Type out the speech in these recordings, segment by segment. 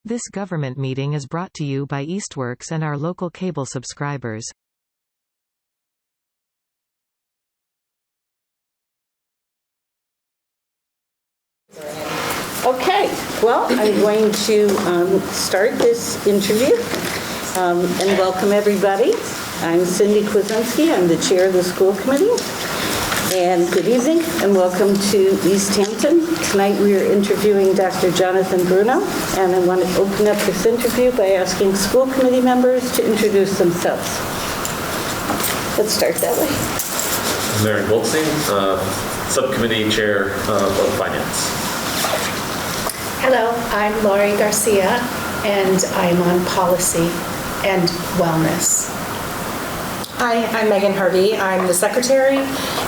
This government meeting is brought to you by Eastworks and our local cable subscribers. Okay, well, I'm going to start this interview and welcome everybody. I'm Cindy Kwasinski. I'm the chair of the school committee. And good evening and welcome to Easthampton. Tonight we are interviewing Dr. Jonathan Bruno, and I want to open up this interview by asking school committee members to introduce themselves. Let's start that way. I'm Aaron Goldstein, subcommittee chair of finance. Hello, I'm Laurie Garcia, and I'm on policy and wellness. Hi, I'm Megan Harvey. I'm the secretary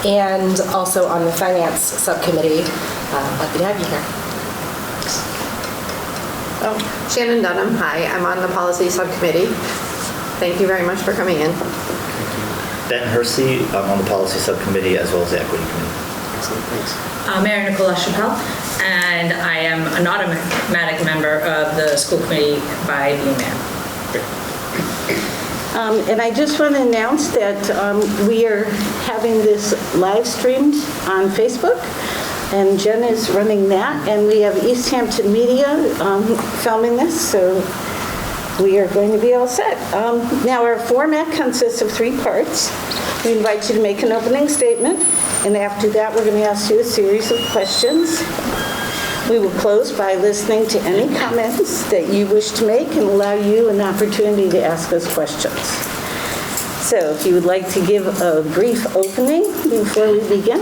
and also on the finance subcommittee. Lucky to have you here. Oh, Shannon Dunham. Hi, I'm on the policy subcommittee. Thank you very much for coming in. Ben Hersey, I'm on the policy subcommittee as well as the equity committee. Excellent, thanks. Mary Nicola Chappelle, and I am an automatic member of the school committee by email. And I just want to announce that we are having this live streamed on Facebook, and Jen is running that, and we have Easthampton Media filming this, so we are going to be all set. Now, our format consists of 3 parts. We invite you to make an opening statement, and after that, we're going to ask you a series of questions. We will close by listening to any comments that you wish to make and allow you an opportunity to ask us questions. So if you would like to give a brief opening before we begin.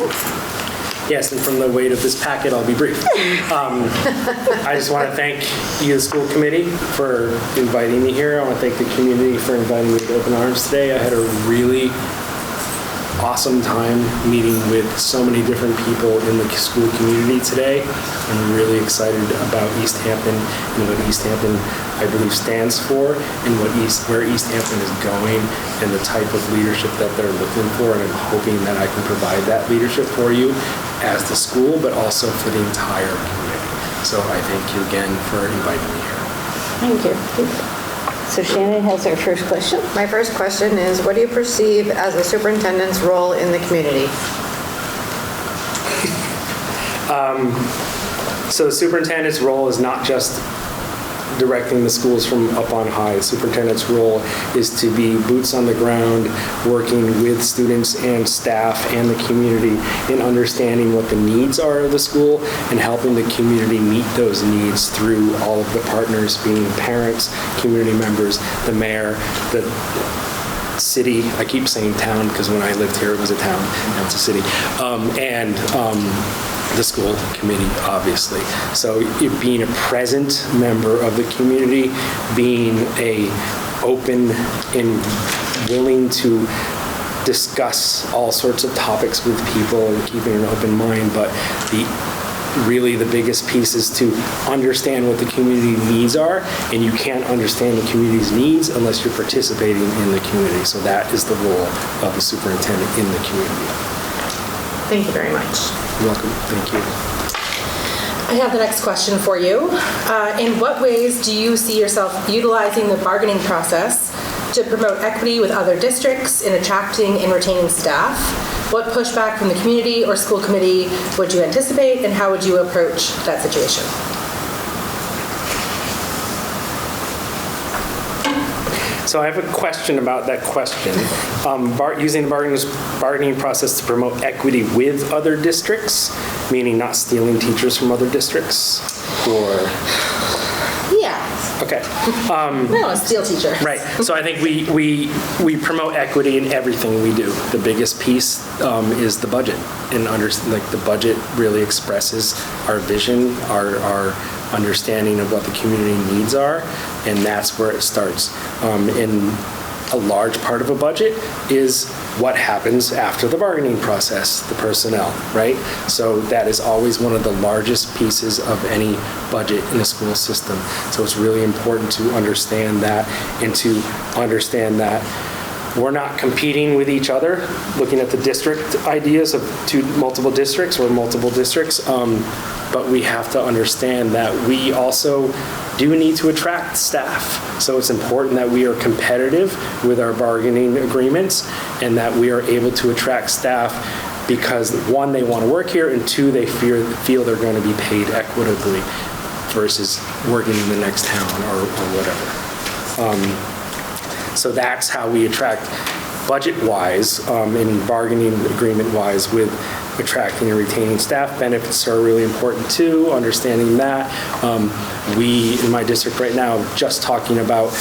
Yes, and from the weight of this packet, I'll be brief. I just want to thank you, the school committee, for inviting me here. I want to thank the community for inviting me with open arms today. I had a really awesome time meeting with so many different people in the school community today. I'm really excited about Easthampton and what Easthampton, I believe, stands for, and where Easthampton is going, and the type of leadership that they're looking for. And I'm hoping that I can provide that leadership for you as the school, but also for the entire community. So I thank you again for inviting me here. Thank you. So Shannon has our first question. My first question is, what do you perceive as a superintendent's role in the community? So the superintendent's role is not just directing the schools from up on high. The superintendent's role is to be boots on the ground, working with students and staff and the community in understanding what the needs are of the school and helping the community meet those needs through all of the partners, being parents, community members, the mayor, the city. I keep saying town because when I lived here it was a town, now it's a city, and the school committee, obviously. So being a present member of the community, being open and willing to discuss all sorts of topics with people and keeping an open mind, but really the biggest piece is to understand what the community needs are, and you can't understand the community's needs unless you're participating in the community. So that is the role of the superintendent in the community. Thank you very much. You're welcome. Thank you. I have the next question for you. In what ways do you see yourself utilizing the bargaining process to promote equity with other districts in attracting and retaining staff? What pushback from the community or school committee would you anticipate, and how would you approach that situation? So I have a question about that question. Using the bargaining process to promote equity with other districts, meaning not stealing teachers from other districts, or? Yeah. Okay. No, a steal teacher. Right. So I think we promote equity in everything we do. The biggest piece is the budget, and the budget really expresses our vision, our understanding of what the community needs are, and that's where it starts. And a large part of a budget is what happens after the bargaining process, the personnel, right? So that is always one of the largest pieces of any budget in a school system. So it's really important to understand that, and to understand that we're not competing with each other, looking at the district ideas of multiple districts, but we have to understand that we also do need to attract staff. So it's important that we are competitive with our bargaining agreements and that we are able to attract staff because, one, they want to work here, and two, they feel they're going to be paid equitably versus working in the next town or whatever. So that's how we attract budget-wise and bargaining agreement-wise with attracting and retaining staff. Benefits are really important too, understanding that. We, in my district right now, just talking about,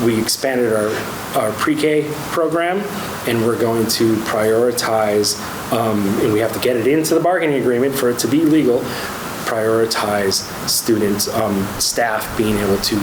we expanded our pre-K program, and we're going to prioritize, and we have to get it into the bargaining agreement for it to be legal, prioritize students, staff being able to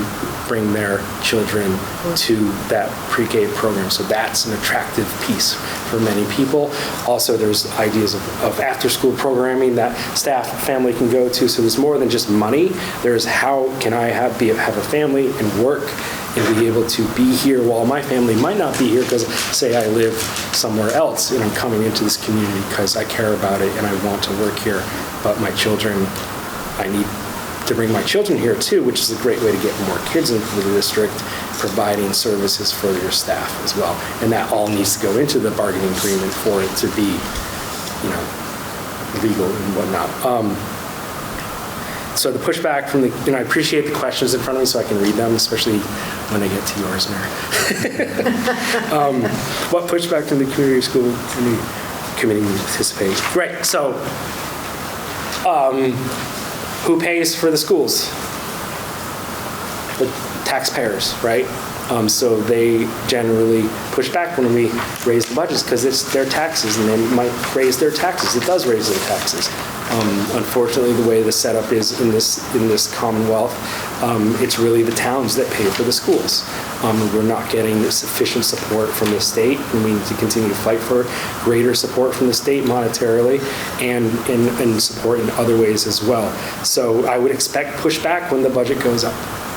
bring their children to that pre-K program. So that's an attractive piece for many people. Also, there's ideas of after-school programming that staff, family can go to. So there's more than just money. There's how can I have a family and work and be able to be here while my family might not be here because, say, I live somewhere else and I'm coming into this community because I care about it and I want to work here, but my children, I need to bring my children here too, which is a great way to get more kids into the district, providing services for your staff as well. And that all needs to go into the bargaining agreement for it to be, legal and whatnot. So the pushback from I appreciate the questions in front of me so I can read them, especially when I get to yours, Mary. What pushback from the community school committee participate? Great, so who pays for the schools? The taxpayers, right? So they generally push back when we raise the budgets because it's their taxes and they might raise their taxes. It does raise their taxes. Unfortunately, the way the setup is in this Commonwealth, it's really the towns that pay for the schools. We're not getting sufficient support from the state, and we need to continue to fight for greater support from the state monetarily and support in other ways as well. So I would expect pushback when the budget goes up,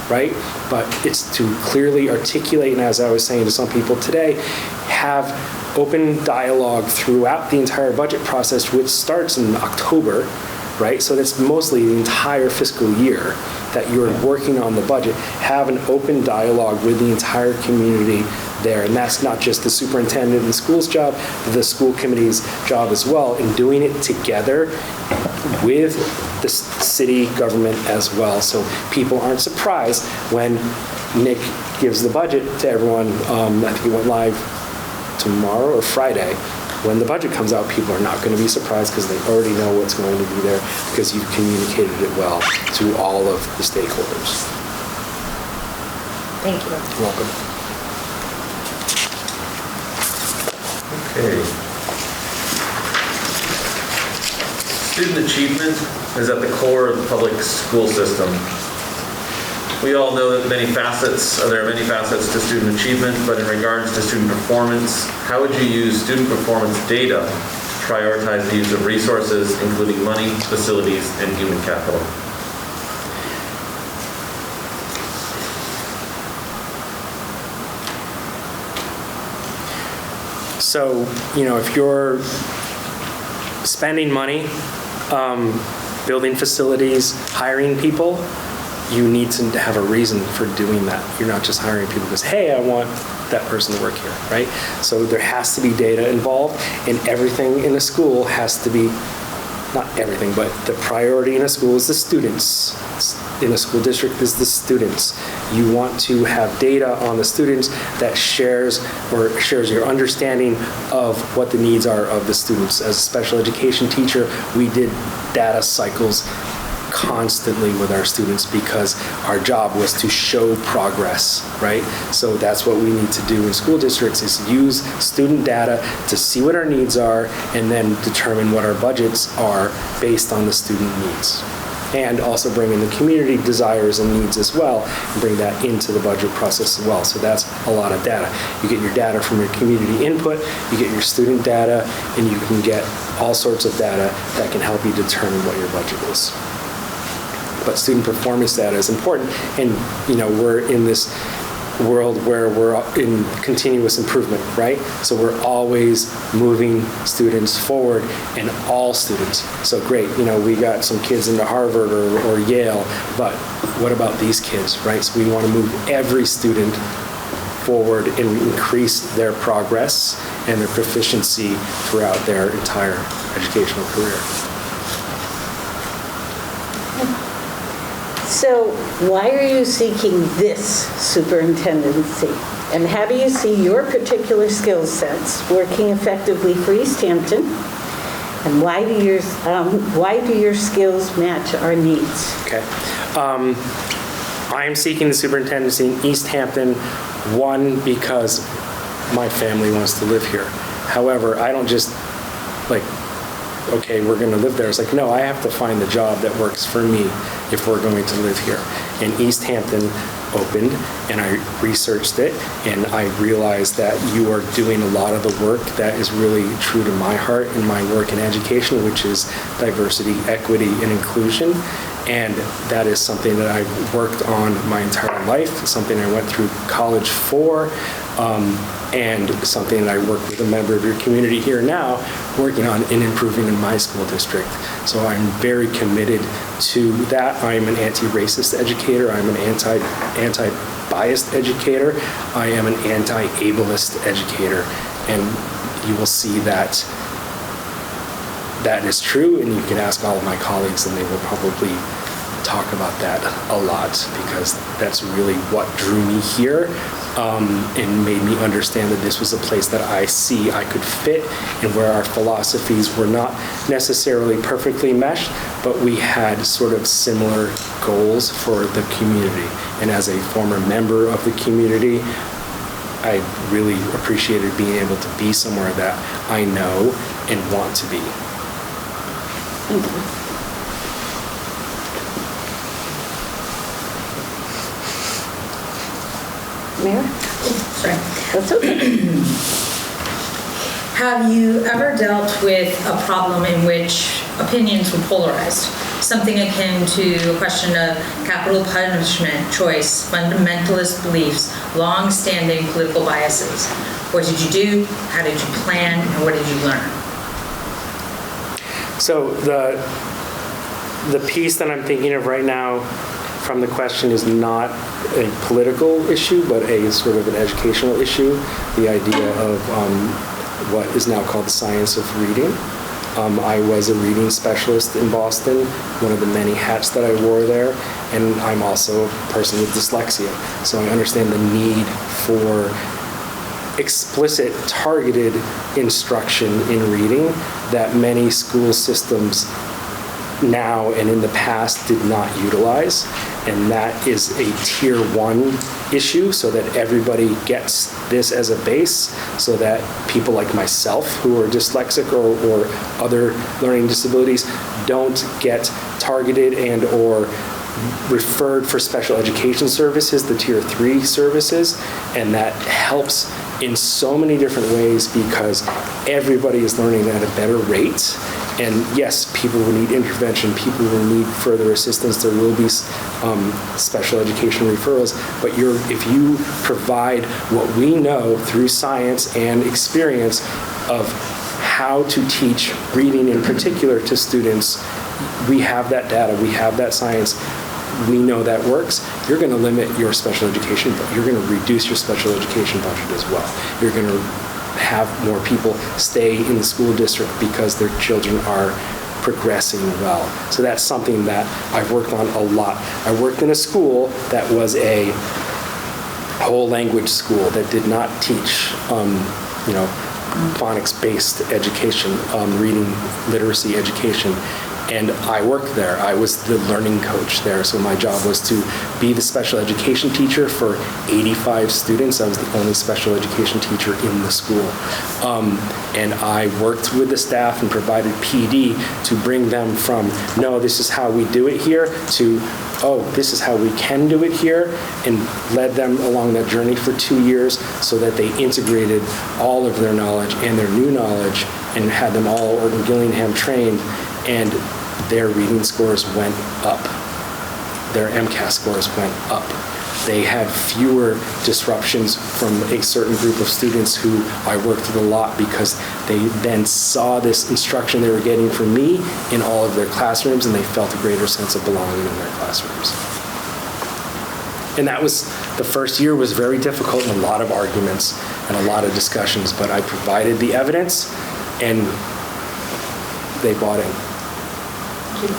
right? But it's to clearly articulate, and as I was saying to some people today, have open dialogue throughout the entire budget process, which starts in October, right? So that's mostly the entire fiscal year that you're working on the budget. Have an open dialogue with the entire community there. And that's not just the superintendent and the school's job, but the school committee's job as well, and doing it together with the city government as well. So people aren't surprised when Nick gives the budget to everyone. I think it went live tomorrow or Friday. When the budget comes out, people are not going to be surprised because they already know what's going to be there because you've communicated it well to all of the stakeholders. Thank you. You're welcome. Okay. Student achievement is at the core of the public school system. We all know that there are many facets to student achievement, but in regards to student performance, how would you use student performance data to prioritize the use of resources, including money, facilities, and human capital? So, if you're spending money, building facilities, hiring people, you need to have a reason for doing that. You're not just hiring people because, hey, I want that person to work here, right? So there has to be data involved, and everything in a school has to be, not everything, but the priority in a school is the students. In a school district is the students. You want to have data on the students that shares your understanding of what the needs are of the students. As a special education teacher, we did data cycles constantly with our students because our job was to show progress, right? So that's what we need to do in school districts is use student data to see what our needs are and then determine what our budgets are based on the student needs. And also bring in the community desires and needs as well and bring that into the budget process as well. So that's a lot of data. You get your data from your community input, you get your student data, and you can get all sorts of data that can help you determine what your budget is. But student performance data is important, and we're in this world where we're in continuous improvement, right? So we're always moving students forward, and all students. So great, we got some kids into Harvard or Yale, but what about these kids, right? So we want to move every student forward and increase their progress and their proficiency throughout their entire educational career. So why are you seeking this superintendency? And how do you see your particular skill sets working effectively for Easthampton? And why do your skills match our needs? Okay. I am seeking the superintendency in Easthampton, one, because my family wants to live here. However, I don't just okay, we're going to live there. It's no, I have to find the job that works for me if we're going to live here. And Easthampton opened, and I researched it, and I realized that you are doing a lot of the work that is really true to my heart and my work in education, which is diversity, equity, and inclusion. And that is something that I've worked on my entire life, something I went through college for, and something that I work with a member of your community here now, working on and improving in my school district. So I'm very committed to that. I'm an anti-racist educator. I'm an anti-biased educator. I am an anti-ableist educator. And you will see that that is true, and you can ask all of my colleagues, and they will probably talk about that a lot, because that's really what drew me here and made me understand that this was a place that I see I could fit, and where our philosophies were not necessarily perfectly meshed, but we had sort of similar goals for the community. And as a former member of the community, I really appreciated being able to be somewhere that I know and want to be. Thank you. Mayor? Sorry. That's okay. Have you ever dealt with a problem in which opinions were polarized? Something akin to a question of capital punishment, choice, fundamentalist beliefs, long-standing political biases. What did you do? How did you plan? And what did you learn? So the piece that I'm thinking of right now from the question is not a political issue, but a sort of an educational issue. The idea of what is now called the science of reading. I was a reading specialist in Boston, one of the many hats that I wore there, and I'm also a person with dyslexia. So I understand the need for explicit, targeted instruction in reading that many school systems now and in the past did not utilize. And that is a tier 1 issue, so that everybody gets this as a base, so that people like myself who are dyslexic or other learning disabilities don't get targeted and or referred for special education services, the tier 3 services. And that helps in so many different ways, because everybody is learning at a better rate. And yes, people will need intervention, people will need further assistance, there will be special education referrals, but if you provide what we know through science and experience of how to teach reading in particular to students, we have that data, we have that science, we know that works. You're going to limit your special education, but you're going to reduce your special education budget as well. You're going to have more people stay in the school district because their children are progressing well. So that's something that I've worked on a lot. I worked in a school that was a whole language school that did not teach, phonics-based education, reading literacy education. And I worked there. I was the learning coach there. So my job was to be the special education teacher for 85 students. I was the only special education teacher in the school. And I worked with the staff and provided PD to bring them from, no, this is how we do it here, to, oh, this is how we can do it here, and led them along that journey for 2 years so that they integrated all of their knowledge and their new knowledge and had them all Orton Gillingham trained. And their reading scores went up. Their MCAS scores went up. they had fewer disruptions from a certain group of students who I worked with a lot because they then saw this instruction they were getting from me in all of their classrooms, and they felt a greater sense of belonging in their classrooms. And that was, the first year was very difficult and a lot of arguments and a lot of discussions, but I provided the evidence and they bought in. Thank you.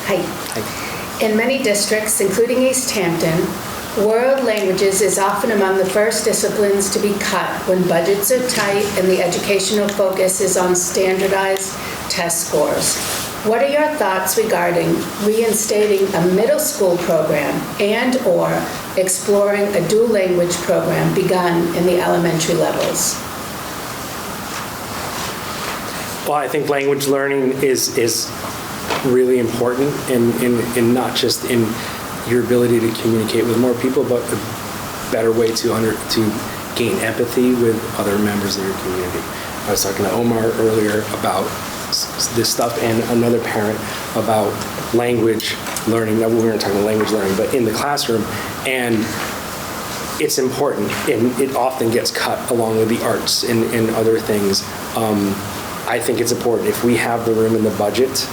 Hi. In many districts, including Easthampton, world languages is often among the first disciplines to be cut when budgets are tight and the educational focus is on standardized test scores. What are your thoughts regarding reinstating a middle school program and/or exploring a dual language program begun in the elementary levels? Well, I think language learning is really important, and not just in your ability to communicate with more people, but a better way to gain empathy with other members of your community. I was talking to Omar earlier about this stuff and another parent about language learning. We weren't talking about language learning, but in the classroom, and it's important, and it often gets cut along with the arts and other things. I think it's important. If we have the room in the budget,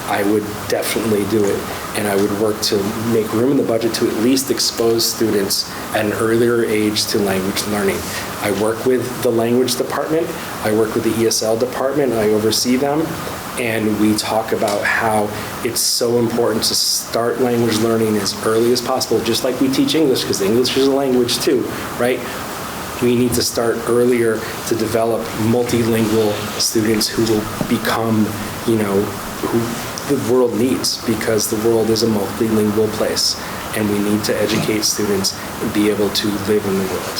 I would definitely do it, and I would work to make room in the budget to at least expose students at an earlier age to language learning. I work with the language department, I work with the ESL department, I oversee them, and we talk about how it's so important to start language learning as early as possible, just like we teach English, because English is a language too, right? We need to start earlier to develop multilingual students who will become, who the world needs, because the world is a multilingual place, and we need to educate students and be able to live in the world.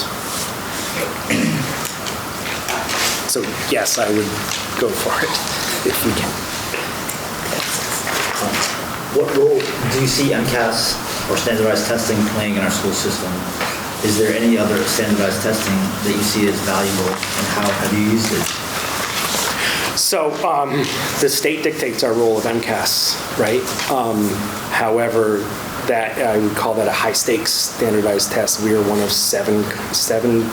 So yes, I would go for it if we can. What role do you see MCAS or standardized testing playing in our school system? Is there any other standardized testing that you see as valuable, and how have you used it? So the state dictates our role of MCAS, right? However, that I would call that a high-stakes standardized test. We are one of seven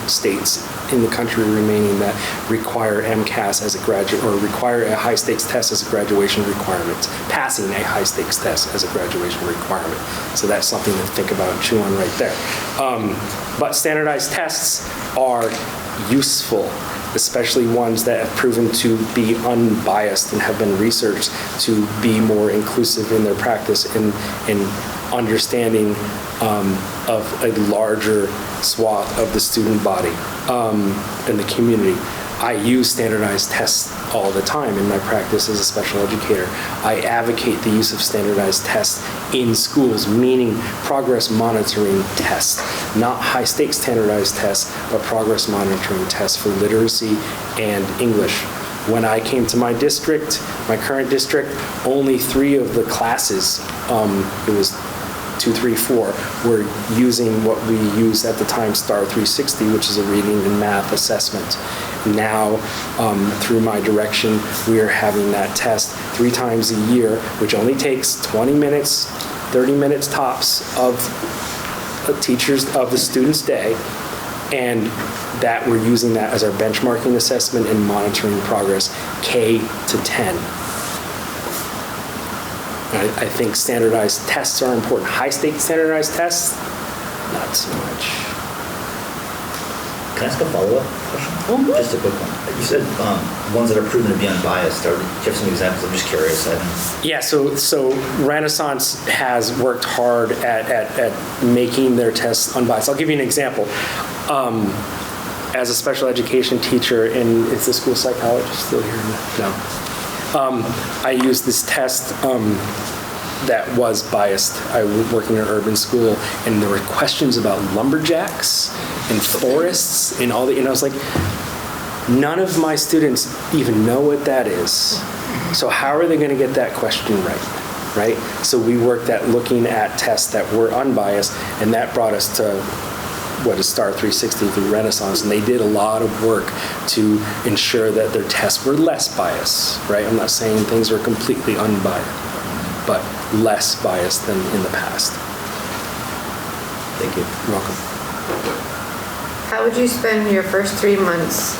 states in the country remaining that require MCAS as a graduate, or require a high-stakes test as a graduation requirement, passing a high-stakes test as a graduation requirement. So that's something to think about and chew on right there. But standardized tests are useful, especially ones that have proven to be unbiased and have been researched to be more inclusive in their practice in understanding of a larger swath of the student body and the community. I use standardized tests all the time in my practice as a special educator. I advocate the use of standardized tests in schools, meaning progress monitoring tests, not high-stakes standardized tests, but progress monitoring tests for literacy and English. When I came to my district, my current district, only 3 of the classes, it was 2, 3, 4, were using what we used at the time, STAR 360, which is a reading and math assessment. Now, through my direction, we are having that test 3 times a year, which only takes 20 minutes, 30 minutes tops of the student's day, and that we're using that as our benchmarking assessment and monitoring progress K to 10. I think standardized tests are important. High-stakes standardized tests, not so much. Can I ask a follow-up question? Just a quick one. You said ones that are proven to be unbiased. Do you have some examples? I'm just curious. Yeah, so Renaissance has worked hard at making their tests unbiased. I'll give you an example. As a special education teacher, and is the school psychologist still here? No. I used this test that was biased. I was working in an urban school, and there were questions about lumberjacks and forests and all and I was like, none of my students even know what that is. So how are they going to get that question right? So we worked at looking at tests that were unbiased, and that brought us to what is STAR 360 through Renaissance, and they did a lot of work to ensure that their tests were less biased, right? I'm not saying things are completely unbiased, but less biased than in the past. Thank you. You're welcome. How would you spend your first 3 months,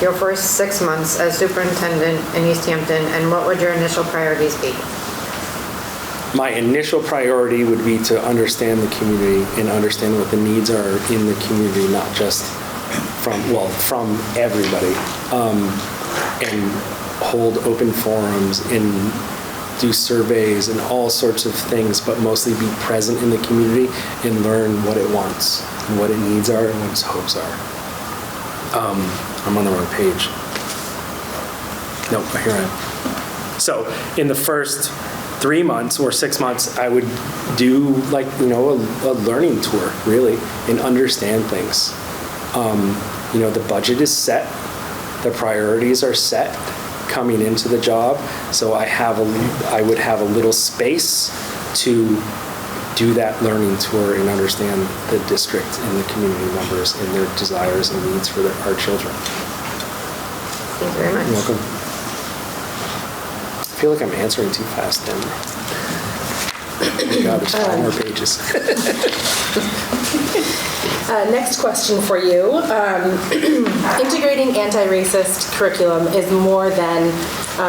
your first 6 months as superintendent in Easthampton, and what would your initial priorities be? My initial priority would be to understand the community and understand what the needs are in the community, not just from everybody, and hold open forums and do surveys and all sorts of things, but mostly be present in the community and learn what it wants and what its needs are and what its hopes are. I'm on the wrong page. Nope, here I am. So in the first 3 months or 6 months, I would do a learning tour, really, and understand things. The budget is set, the priorities are set coming into the job, so I would have a little space to do that learning tour and understand the district and the community members and their desires and needs for our children. Thank you very much. You're welcome. I feel like I'm answering too fast, then. Oh God, there's 5 more pages. Next question for you. Integrating anti-racist curriculum is more than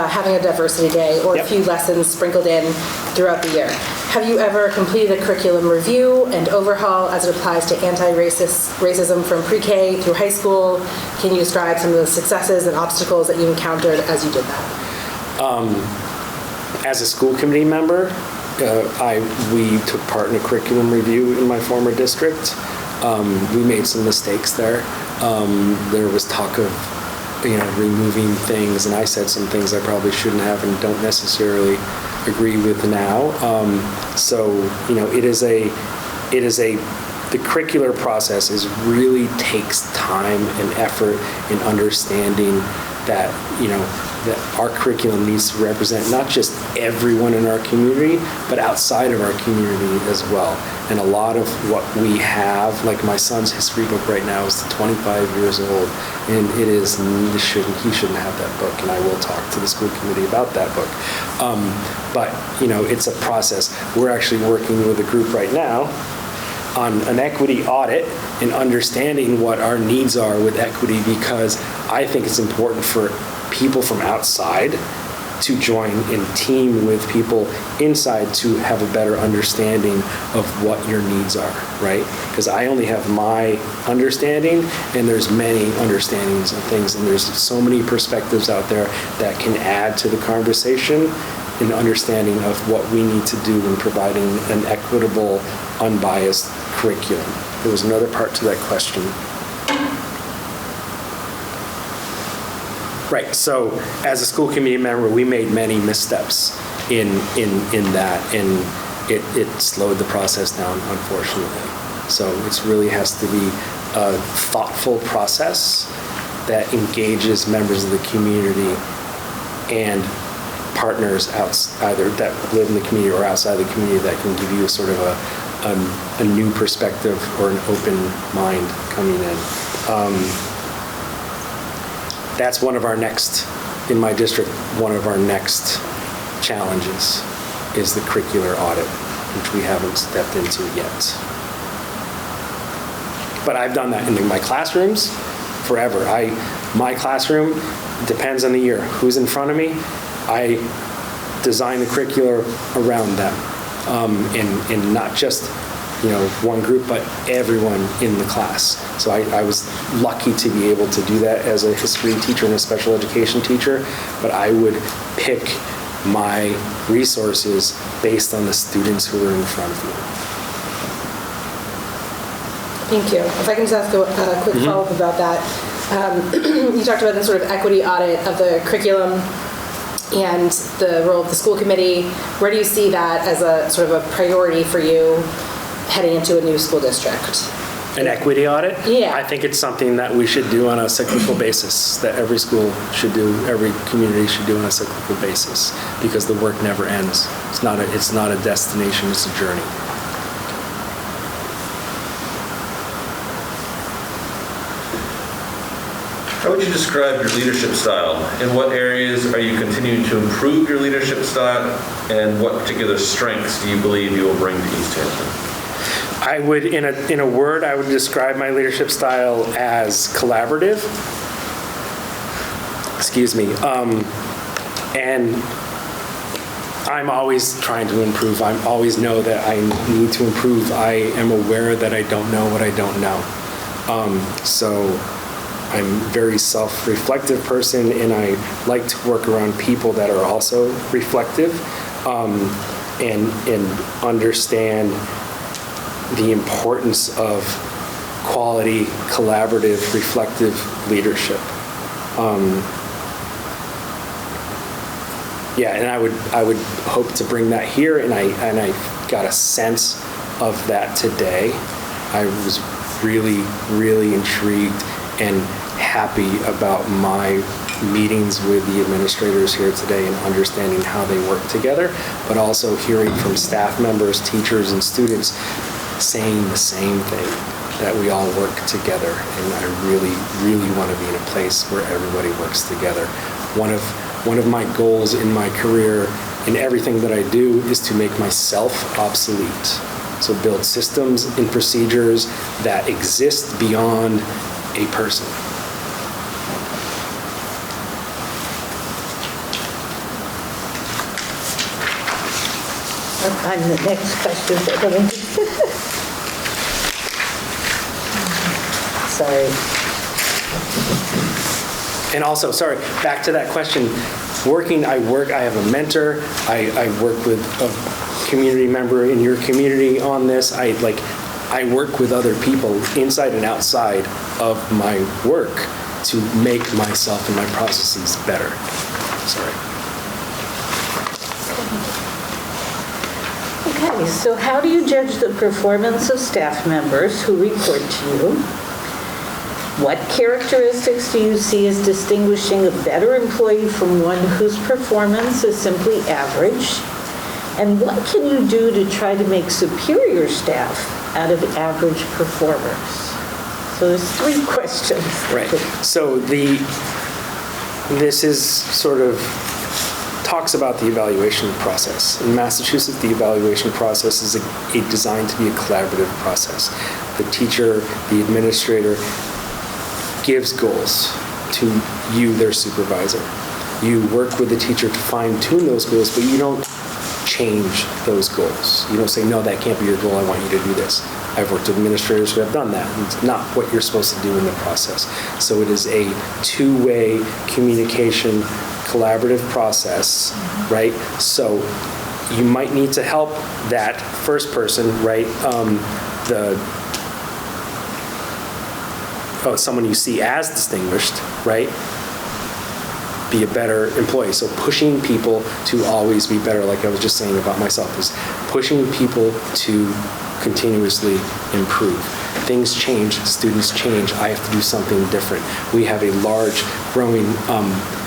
having a diversity day or a few lessons sprinkled in throughout the year. Have you ever completed a curriculum review and overhaul as it applies to racism from pre-K through high school? Can you describe some of the successes and obstacles that you encountered as you did that? As a school committee member, we took part in a curriculum review in my former district. We made some mistakes there. There was talk of, removing things, and I said some things I probably shouldn't have and don't necessarily agree with now. The curricular process really takes time and effort in understanding that, that our curriculum needs to represent not just everyone in our community, but outside of our community as well. And a lot of what we have, like my son's history book right now is 25 years old, and he shouldn't have that book, and I will talk to the school committee about that book. But it's a process. We're actually working with a group right now on an equity audit and understanding what our needs are with equity, because I think it's important for people from outside to join and team with people inside to have a better understanding of what your needs are, right? Because I only have my understanding, and there's many understandings and things, and there's so many perspectives out there that can add to the conversation and understanding of what we need to do in providing an equitable, unbiased curriculum. There was another part to that question. Right, so as a school committee member, we made many missteps in that, and it slowed the process down, unfortunately. So it really has to be a thoughtful process that engages members of the community and partners either that live in the community or outside the community that can give you a sort of a new perspective or an open mind coming in. That's one of our next, in my district, one of our next challenges is the curricular audit, which we haven't stepped into yet. But I've done that in my classrooms forever. My classroom depends on the year. Who's in front of me? I design the curricular around them, and not just one group, but everyone in the class. So I was lucky to be able to do that as a history teacher and a special education teacher, but I would pick my resources based on the students who were in front of me. Thank you. If I can just ask a quick follow-up about that. You talked about the sort of equity audit of the curriculum and the role of the school committee. Where do you see that as a sort of a priority for you heading into a new school district? An equity audit? Yeah. I think it's something that we should do on a cyclical basis, that every school should do, every community should do on a cyclical basis, because the work never ends. It's not a destination, it's a journey. How would you describe your leadership style? In what areas are you continuing to improve your leadership style? And what particular strengths do you believe you will bring to Easthampton? I would, in a word, I would describe my leadership style as collaborative. Excuse me. And I'm always trying to improve. I always know that I need to improve. I am aware that I don't know what I don't know. So I'm a very self-reflective person, and I like to work around people that are also reflective and understand the importance of quality, collaborative, reflective leadership. Yeah, and I would hope to bring that here, and I got a sense of that today. I was really, really intrigued and happy about my meetings with the administrators here today and understanding how they work together, but also hearing from staff members, teachers, and students saying the same thing, that we all work together, and I really, really want to be in a place where everybody works together. One of my goals in my career, in everything that I do, is to make myself obsolete. So build systems and procedures that exist beyond a person. On the next question. Sorry. And also, sorry, back to that question. I have a mentor. I work with a community member in your community on this. I work with other people inside and outside of my work to make myself and my processes better. Sorry. Okay, so how do you judge the performance of staff members who report to you? What characteristics do you see as distinguishing a better employee from one whose performance is simply average? And what can you do to try to make superior staff out of average performers? So there's 3 questions. Right. So this is sort of talks about the evaluation process. In Massachusetts, the evaluation process is designed to be a collaborative process. The teacher, the administrator, gives goals to you, their supervisor. You work with the teacher to fine-tune those goals, but you don't change those goals. You don't say, no, that can't be your goal, I want you to do this. I've worked with administrators who have done that. It's not what you're supposed to do in the process. So it is a two-way communication, collaborative process, right? So you might need to help that first person, right? Someone you see as distinguished, right? Be a better employee. So pushing people to always be better, like I was just saying about myself, is pushing people to continuously improve. Things change, students change, I have to do something different. We have a large, growing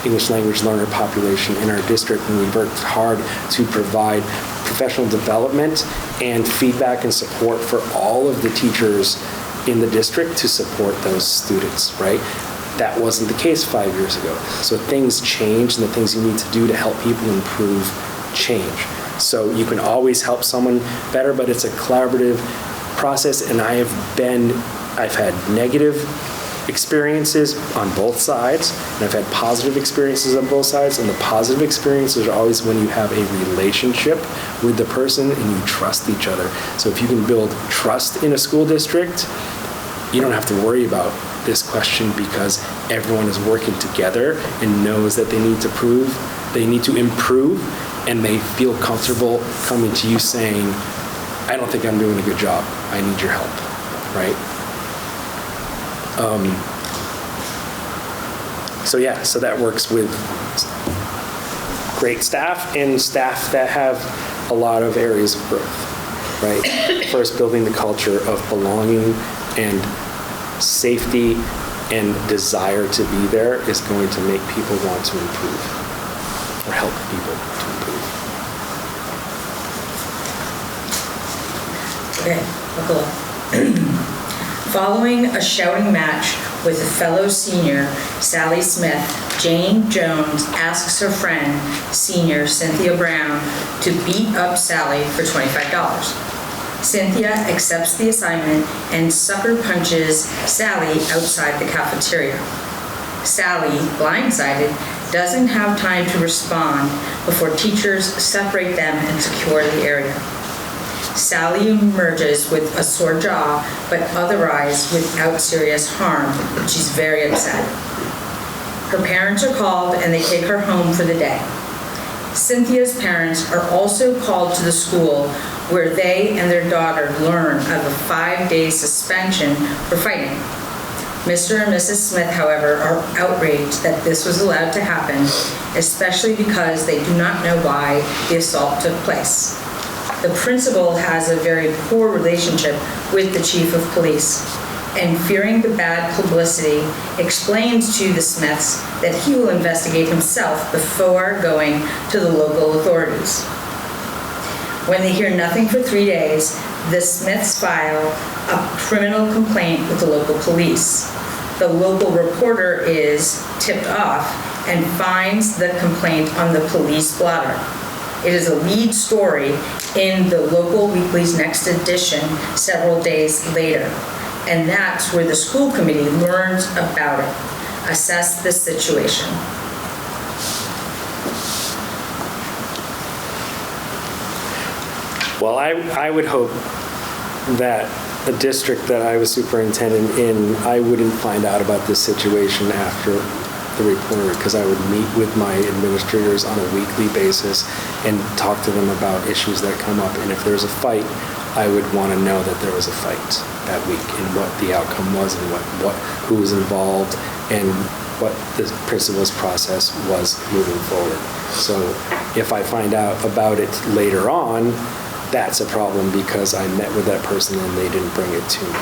English language learner population in our district, and we've worked hard to provide professional development and feedback and support for all of the teachers in the district to support those students, right? That wasn't the case 5 years ago. So things change, and the things you need to do to help people improve change. So you can always help someone better, but it's a collaborative process, and I've had negative experiences on both sides, and I've had positive experiences on both sides, and the positive experiences are always when you have a relationship with the person and you trust each other. So if you can build trust in a school district, you don't have to worry about this question because everyone is working together and knows that they need to improve, and they feel comfortable coming to you saying, I don't think I'm doing a good job. I need your help, right? So that works with great staff and staff that have a lot of areas of growth, right? First, building the culture of belonging and safety and desire to be there is going to make people want to improve or help people to improve. Okay, buckle up. Following a shouting match with a fellow senior, Sally Smith, Jane Jones asks her friend, senior Cynthia Brown, to beat up Sally for $25. Cynthia accepts the assignment and sucker punches Sally outside the cafeteria. Sally, blindsided, doesn't have time to respond before teachers separate them and secure the area. Sally emerges with a sore jaw, but otherwise without serious harm. She's very upset. Her parents are called and they take her home for the day. Cynthia's parents are also called to the school where they and their daughter learn of a 5-day suspension for fighting. Mr. and Mrs. Smith, however, are outraged that this was allowed to happen, especially because they do not know why the assault took place. The principal has a very poor relationship with the chief of police, and fearing the bad publicity, explains to the Smiths that he will investigate himself before going to the local authorities. When they hear nothing for 3 days, the Smiths file a criminal complaint with the local police. The local reporter is tipped off and finds the complaint on the police blotter. It is a lead story in the local weekly's next edition several days later. And that's where the school committee learns about it, assess the situation. Well, I would hope that the district that I was superintendent in, I wouldn't find out about this situation after the report, because I would meet with my administrators on a weekly basis and talk to them about issues that come up. And if there's a fight, I would want to know that there was a fight that week and what the outcome was and who was involved and what the principal's process was moving forward. So if I find out about it later on, that's a problem because I met with that person and they didn't bring it to me.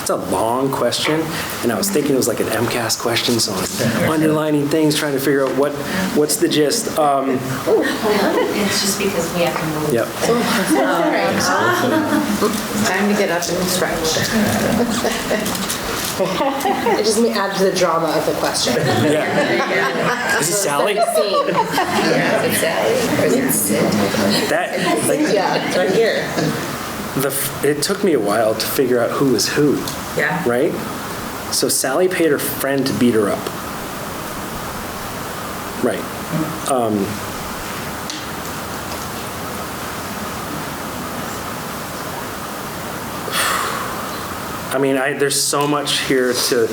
It's a long question, and I was thinking it was like an MCAS question, so I'm underlining things, trying to figure out what's the gist. It's just because we have to move. Yep. It's time to get up and stretch. It just adds to the drama of the question. Yeah. Is it Sally? Yeah, it's Sally. Or is it Sid? Yeah, it's right here. It took me a while to figure out who was who. Yeah. Right? So Sally paid her friend to beat her up. Right. I mean, there's so much here to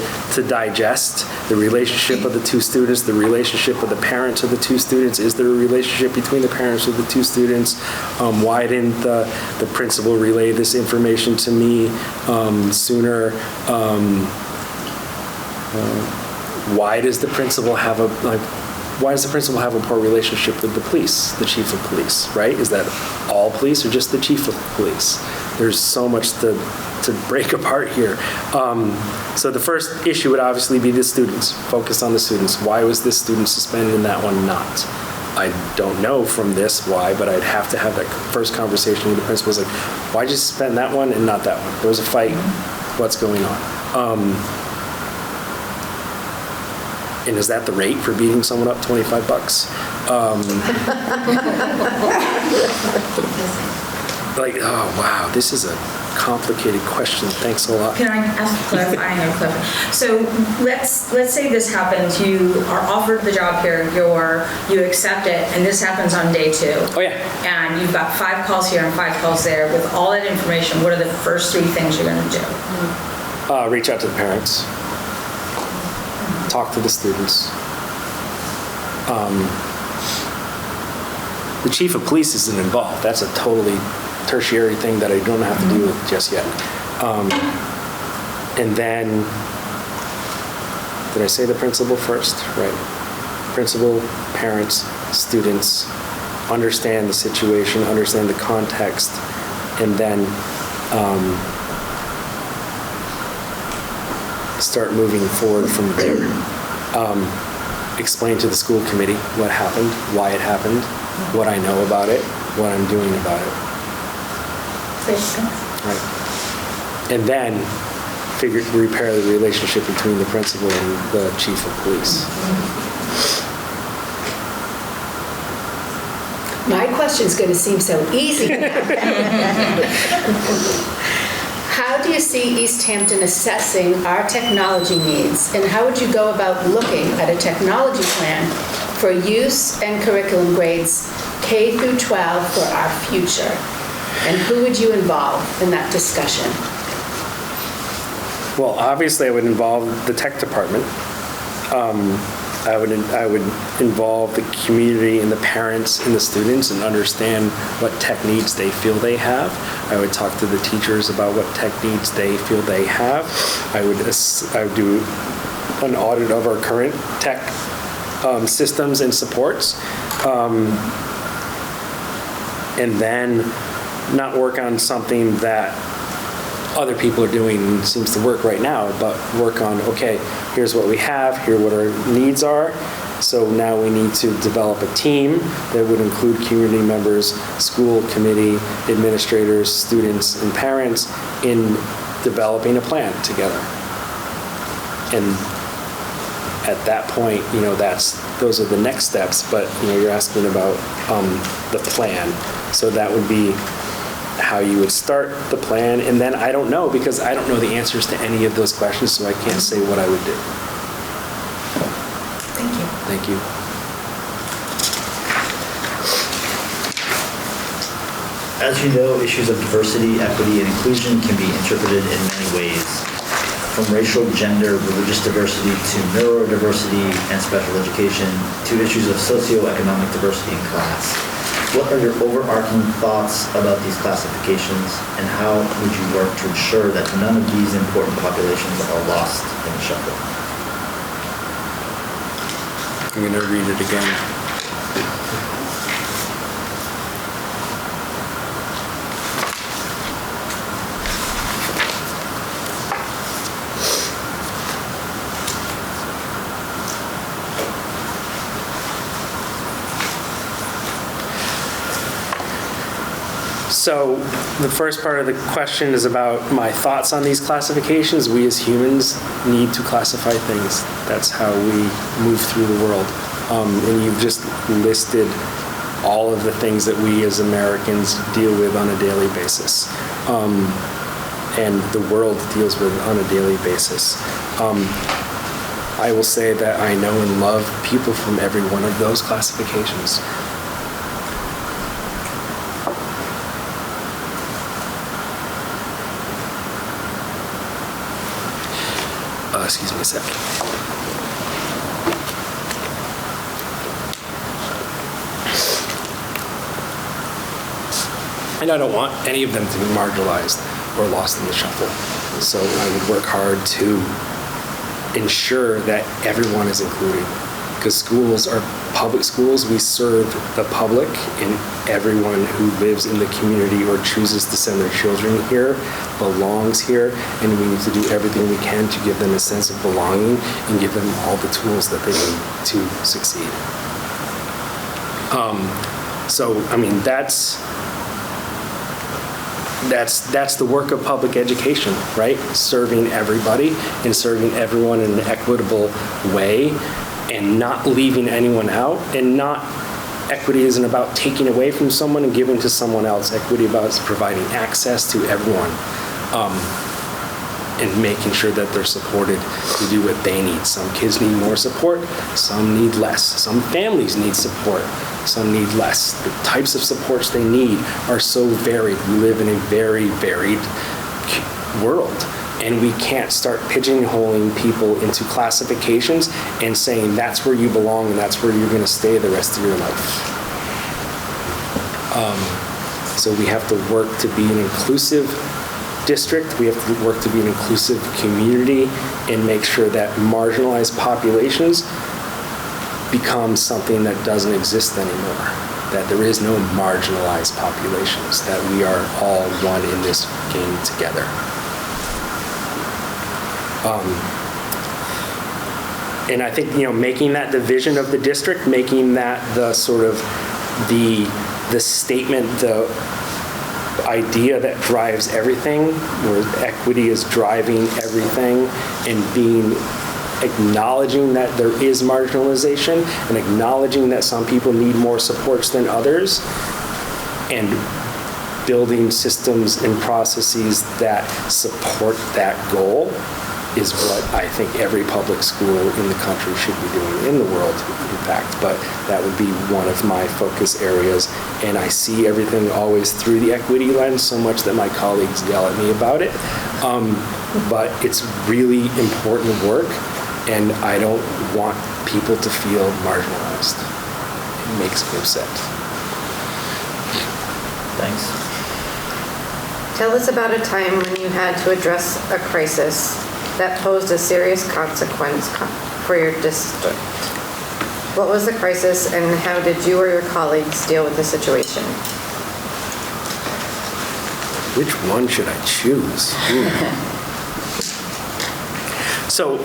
digest. The relationship of the two students, the relationship of the parents of the two students. Is there a relationship between the parents of the two students? Why didn't the principal relay this information to me sooner? Why does the principal have a poor relationship with the police, the chief of police, right? Is that all police or just the chief of police? There's so much to break apart here. So the first issue would obviously be the students. Focus on the students. Why was this student suspended and that one not? I don't know from this why, but I'd have to have that first conversation with the principal. Like, why'd you suspend that one and not that one? There was a fight. What's going on? And is that the rate for beating someone up, $25? Like, oh, wow, this is a complicated question. Thanks a lot. Can I ask clarifying or clarifying? So let's say this happens. You are offered the job here. You accept it, and this happens on day 2. Oh, yeah. And you've got 5 calls here and 5 calls there. With all that information, what are the first 3 things you're going to do? Reach out to the parents. Talk to the students. The chief of police isn't involved. That's a totally tertiary thing that I don't have to deal with just yet. And then, did I say the principal first? Right. Principal, parents, students, understand the situation, understand the context, and then start moving forward from there. Explain to the school committee what happened, why it happened, what I know about it, what I'm doing about it. Right. And then repair the relationship between the principal and the chief of police. My question's going to seem so easy now. How do you see Easthampton assessing our technology needs, and how would you go about looking at a technology plan for use and curriculum grades K through 12 for our future? And who would you involve in that discussion? Well, obviously, I would involve the tech department. I would involve the community and the parents and the students and understand what tech needs they feel they have. I would talk to the teachers about what tech needs they feel they have. I would do an audit of our current tech systems and supports, and then not work on something that other people are doing and seems to work right now, but work on, okay, here's what we have, here what our needs are. So now we need to develop a team that would include community members, school committee, administrators, students, and parents in developing a plan together. And at that point, those are the next steps, but you're asking about the plan. So that would be how you would start the plan, and then I don't know, because I don't know the answers to any of those questions, so I can't say what I would do. Thank you. Thank you. As you know, issues of diversity, equity, and inclusion can be interpreted in many ways, from racial, gender, religious diversity to neurodiversity and special education, to issues of socioeconomic diversity and class. What are your overarching thoughts about these classifications, and how would you work to ensure that none of these important populations are lost in the shuffle? I'm going to read it again. So the first part of the question is about my thoughts on these classifications. We as humans need to classify things. That's how we move through the world. And you've just listed all of the things that we as Americans deal with on a daily basis. And the world deals with on a daily basis. I will say that I know and love people from every one of those classifications. Excuse me a second. And I don't want any of them to be marginalized or lost in the shuffle. So I would work hard to ensure that everyone is included. Because schools are public schools. We serve the public, and everyone who lives in the community or chooses to send their children here belongs here, and we need to do everything we can to give them a sense of belonging and give them all the tools that they need to succeed. That's the work of public education, right? Serving everybody and serving everyone in an equitable way, and not leaving anyone out. And not, equity isn't about taking away from someone and giving to someone else. Equity about providing access to everyone, and making sure that they're supported to do what they need. Some kids need more support, some need less. Some families need support, some need less. The types of supports they need are so varied. We live in a very varied world. And we can't start pigeonholing people into classifications and saying that's where you belong and that's where you're going to stay the rest of your life. So we have to work to be an inclusive district. We have to work to be an inclusive community and make sure that marginalized populations become something that doesn't exist anymore. That there is no marginalized populations, that we are all one in this game together. And I think, making that the vision of the district, making that the sort of the statement, idea that drives everything, where equity is driving everything, and acknowledging that there is marginalization and acknowledging that some people need more supports than others, and building systems and processes that support that goal is what I think every public school in the country should be doing, in the world, in fact. But that would be one of my focus areas. And I see everything always through the equity lens, so much that my colleagues yell at me about it. But it's really important work, and I don't want people to feel marginalized. It makes me upset. Thanks. Tell us about a time when you had to address a crisis that posed a serious consequence for your district. What was the crisis, and how did you or your colleagues deal with the situation? Which one should I choose? So,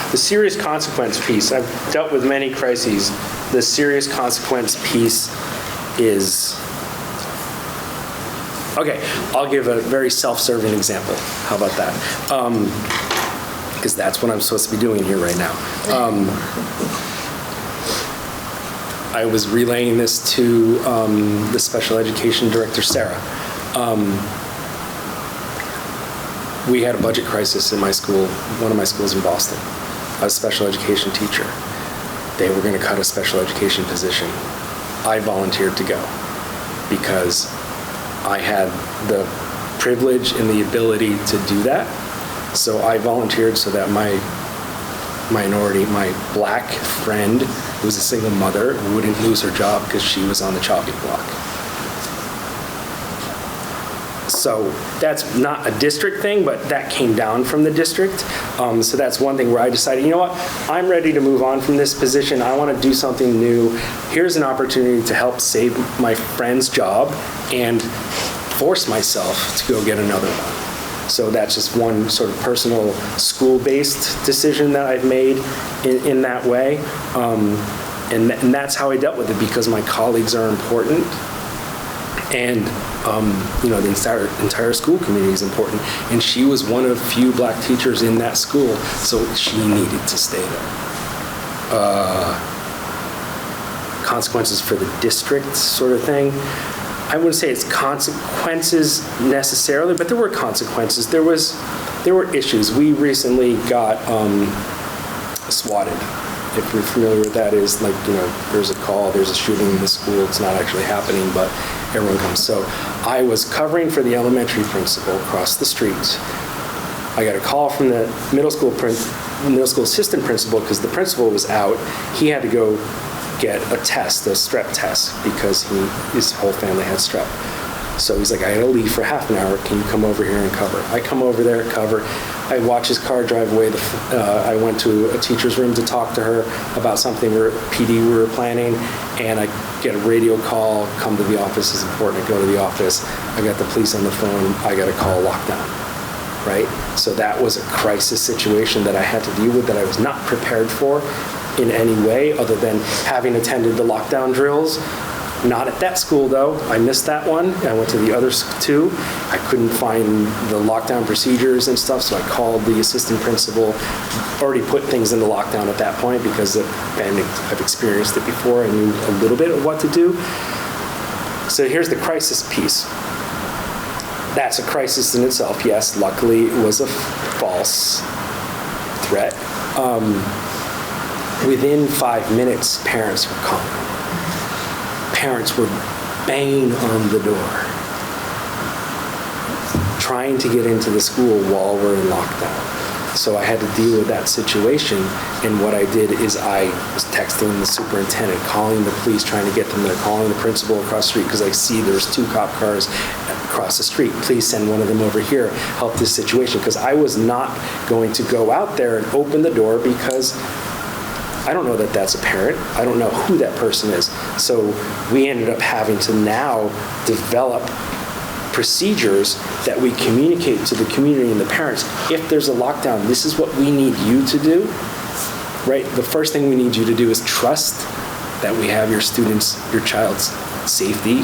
the serious consequence piece, I've dealt with many crises. The serious consequence piece is, okay, I'll give a very self-serving example. How about that? Because that's what I'm supposed to be doing here right now. I was relaying this to the special education director, Sarah. We had a budget crisis in my school, one of my schools in Boston. I was a special education teacher. They were going to cut a special education position. I volunteered to go because I had the privilege and the ability to do that. So I volunteered so that my black friend, who was a single mother, wouldn't lose her job because she was on the chopping block. So that's not a district thing, but that came down from the district. So that's one thing where I decided, you know what, I'm ready to move on from this position. I want to do something new. Here's an opportunity to help save my friend's job and force myself to go get another one. So that's just one sort of personal school-based decision that I've made in that way. And that's how I dealt with it, because my colleagues are important. And the entire school community is important. And she was one of few black teachers in that school, so she needed to stay there. Consequences for the district sort of thing. I wouldn't say it's consequences necessarily, but there were consequences. There were issues. We recently got swatted. If you're familiar with that, is like, there's a call, there's a shooting in the school, it's not actually happening, but everyone comes. So I was covering for the elementary principal across the street. I got a call from the middle school assistant principal because the principal was out. He had to go get a test, a strep test, because his whole family had strep. So he's like, I gotta leave for half an hour. Can you come over here and cover? I come over there, cover. I watch his car drive away. I went to a teacher's room to talk to her about something PD we were planning, and I get a radio call, come to the office, it's important. I go to the office. I got the police on the phone. I got a call, lockdown, right? So that was a crisis situation that I had to deal with that I was not prepared for in any way other than having attended the lockdown drills. Not at that school, though. I missed that one. I went to the other two. I couldn't find the lockdown procedures and stuff, so I called the assistant principal. Already put things into lockdown at that point because I've experienced it before. I knew a little bit of what to do. So here's the crisis piece. That's a crisis in itself, yes. Luckily, it was a false threat. Within 5 minutes, parents were calling. Parents were banging on the door, trying to get into the school while we're in lockdown. So I had to deal with that situation, and what I did is I was texting the superintendent, calling the police, trying to get them there, calling the principal across the street, because I see there's 2 cop cars across the street. Please send one of them over here, help this situation, because I was not going to go out there and open the door because I don't know that that's a parent. I don't know who that person is. So we ended up having to now develop procedures that we communicate to the community and the parents. If there's a lockdown, this is what we need you to do, right? The first thing we need you to do is trust that we have your child's safety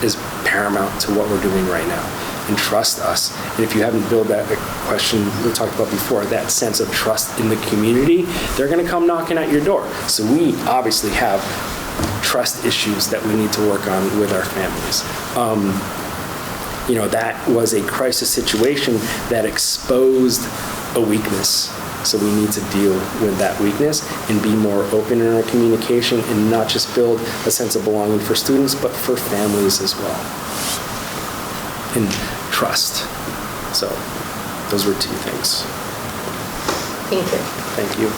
is paramount to what we're doing right now. And trust us. And if you haven't built that question we talked about before, that sense of trust in the community, they're going to come knocking at your door. So we obviously have trust issues that we need to work on with our families. That was a crisis situation that exposed a weakness. So we need to deal with that weakness and be more open in our communication and not just build a sense of belonging for students, but for families as well. And trust. So those were 2 things. Thank you. Thank you.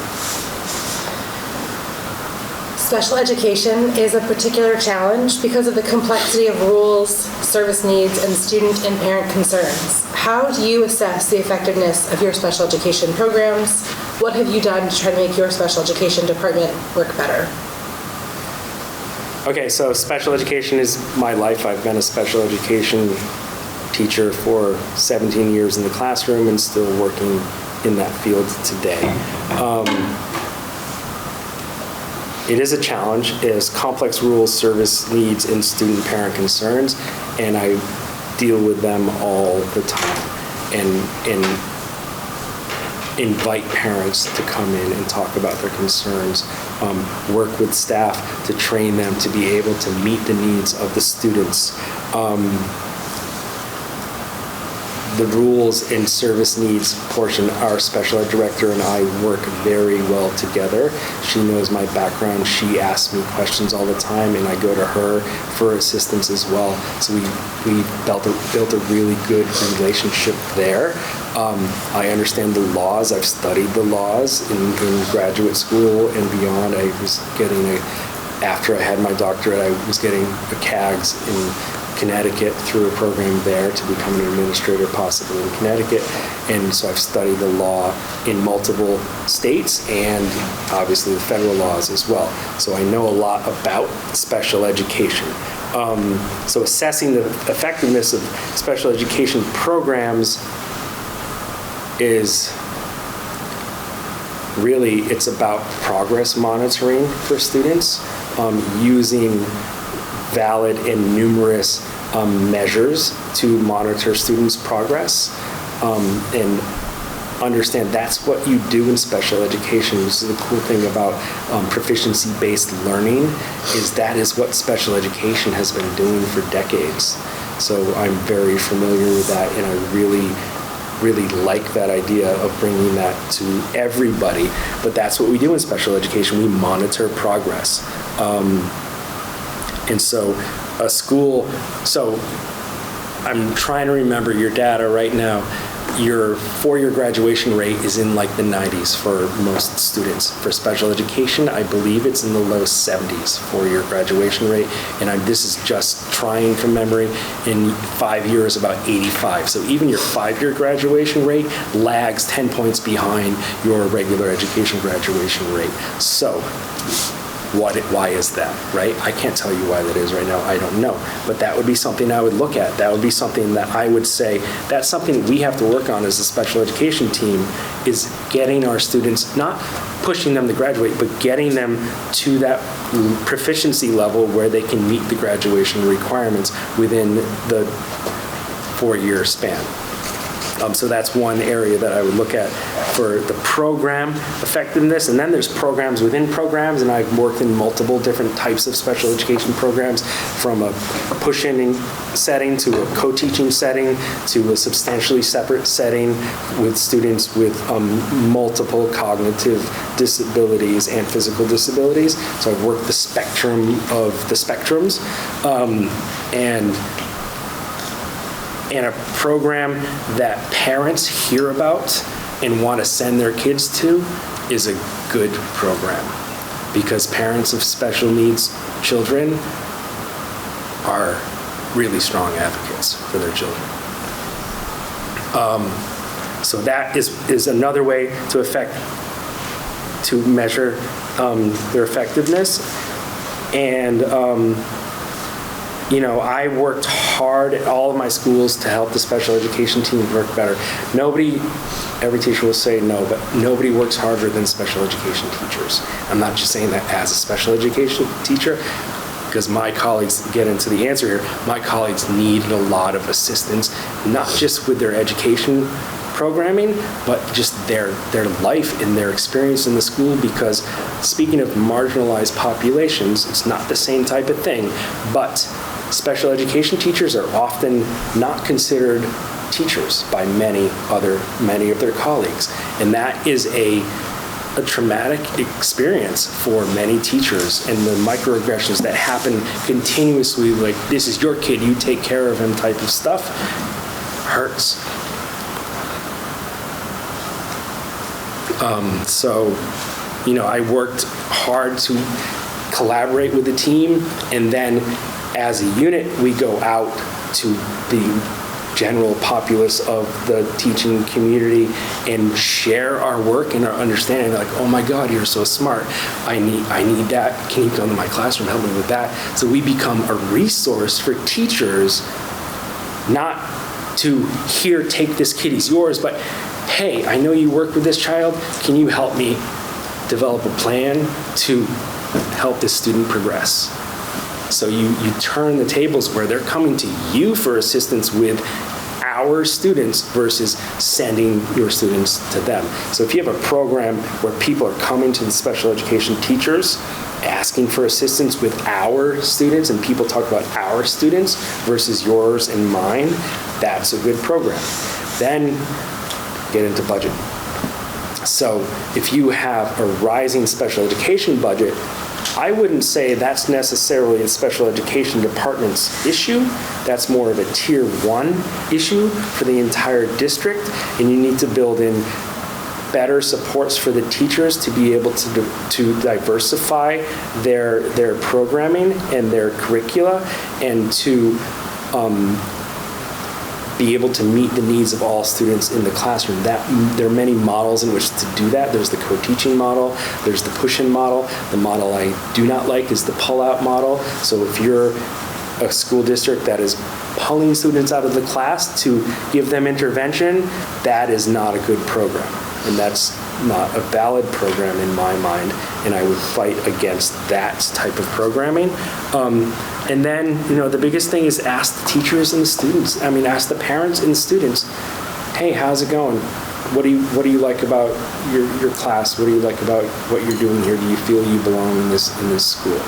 Special education is a particular challenge because of the complexity of rules, service needs, and student and parent concerns. How do you assess the effectiveness of your special education programs? What have you done to try to make your special education department work better? Okay, so special education is my life. I've been a special education teacher for 17 years in the classroom and still working in that field today. It is a challenge. It is complex rules, service needs, and student-parent concerns, and I deal with them all the time and invite parents to come in and talk about their concerns, work with staff to train them to be able to meet the needs of the students. The rules and service needs portion, our special ed director and I work very well together. She knows my background. She asks me questions all the time, and I go to her for assistance as well. So we built a really good relationship there. I understand the laws. I've studied the laws in graduate school and beyond. I was getting after I had my doctorate, I was getting a CAGS in Connecticut through a program there to become an administrator possibly in Connecticut. And so I've studied the law in multiple states and obviously the federal laws as well. So I know a lot about special education. So assessing the effectiveness of special education programs is really, it's about progress monitoring for students, using valid and numerous measures to monitor students' progress, and understand that's what you do in special education. This is the cool thing about proficiency-based learning, is that is what special education has been doing for decades. So I'm very familiar with that, and I really like that idea of bringing that to everybody. But that's what we do in special education. We monitor progress. And so a school, so I'm trying to remember your data right now. Your 4-year graduation rate is in like the 90s for most students. For special education, I believe it's in the low 70s, 4-year graduation rate. And this is just trying from memory. In 5 years, about 85. So even your 5-year graduation rate lags 10 points behind your regular education graduation rate. So why is that, right? I can't tell you why that is right now. I don't know. But that would be something I would look at. That would be something that I would say, that's something we have to work on as a special education team, is getting our students, not pushing them to graduate, but getting them to that proficiency level where they can meet the graduation requirements within the 4-year span. So that's one area that I would look at for the program effectiveness. And then there's programs within programs, and I've worked in multiple different types of special education programs, from a push-in setting to a co-teaching setting to a substantially separate setting with students with multiple cognitive disabilities and physical disabilities. So I've worked the spectrum of the spectrums, and a program that parents hear about and want to send their kids to is a good program, because parents of special needs children are really strong advocates for their children. So that is another way to measure their effectiveness. And I worked hard at all of my schools to help the special education team work better. Every teacher will say no, but nobody works harder than special education teachers. I'm not just saying that as a special education teacher. because my colleagues, get into the answer here, my colleagues need a lot of assistance, not just with their education programming, but just their life and their experience in the school, because speaking of marginalized populations, it's not the same type of thing, but special education teachers are often not considered teachers by many of their colleagues. And that is a traumatic experience for many teachers, and the microaggressions that happen continuously, like, this is your kid, you take care of him type of stuff, hurts. So, I worked hard to collaborate with the team, and then as a unit, we go out to the general populace of the teaching community and share our work and our understanding. Like, oh my God, you're so smart. I need that. Can you come to my classroom, help me with that? So we become a resource for teachers, not to here, take this kid, he's yours, but hey, I know you work with this child. Can you help me develop a plan to help this student progress? So you turn the tables where they're coming to you for assistance with our students versus sending your students to them. So if you have a program where people are coming to the special education teachers asking for assistance with our students, and people talk about our students versus yours and mine, that's a good program. Then get into budget. So if you have a rising special education budget, I wouldn't say that's necessarily a special education department's issue. That's more of a tier 1 issue for the entire district, and you need to build in better supports for the teachers to be able to diversify their programming and their curricula, and to be able to meet the needs of all students in the classroom. There are many models in which to do that. There's the co-teaching model, there's the push-in model. The model I do not like is the pull-out model. So if you're a school district that is pulling students out of the class to give them intervention, that is not a good program. And that's not a valid program in my mind, and I would fight against that type of programming. And then, the biggest thing is ask the teachers and the students. Ask the parents and the students, hey, how's it going? What do you like about your class? What do you like about what you're doing here? Do you feel you belong in this school?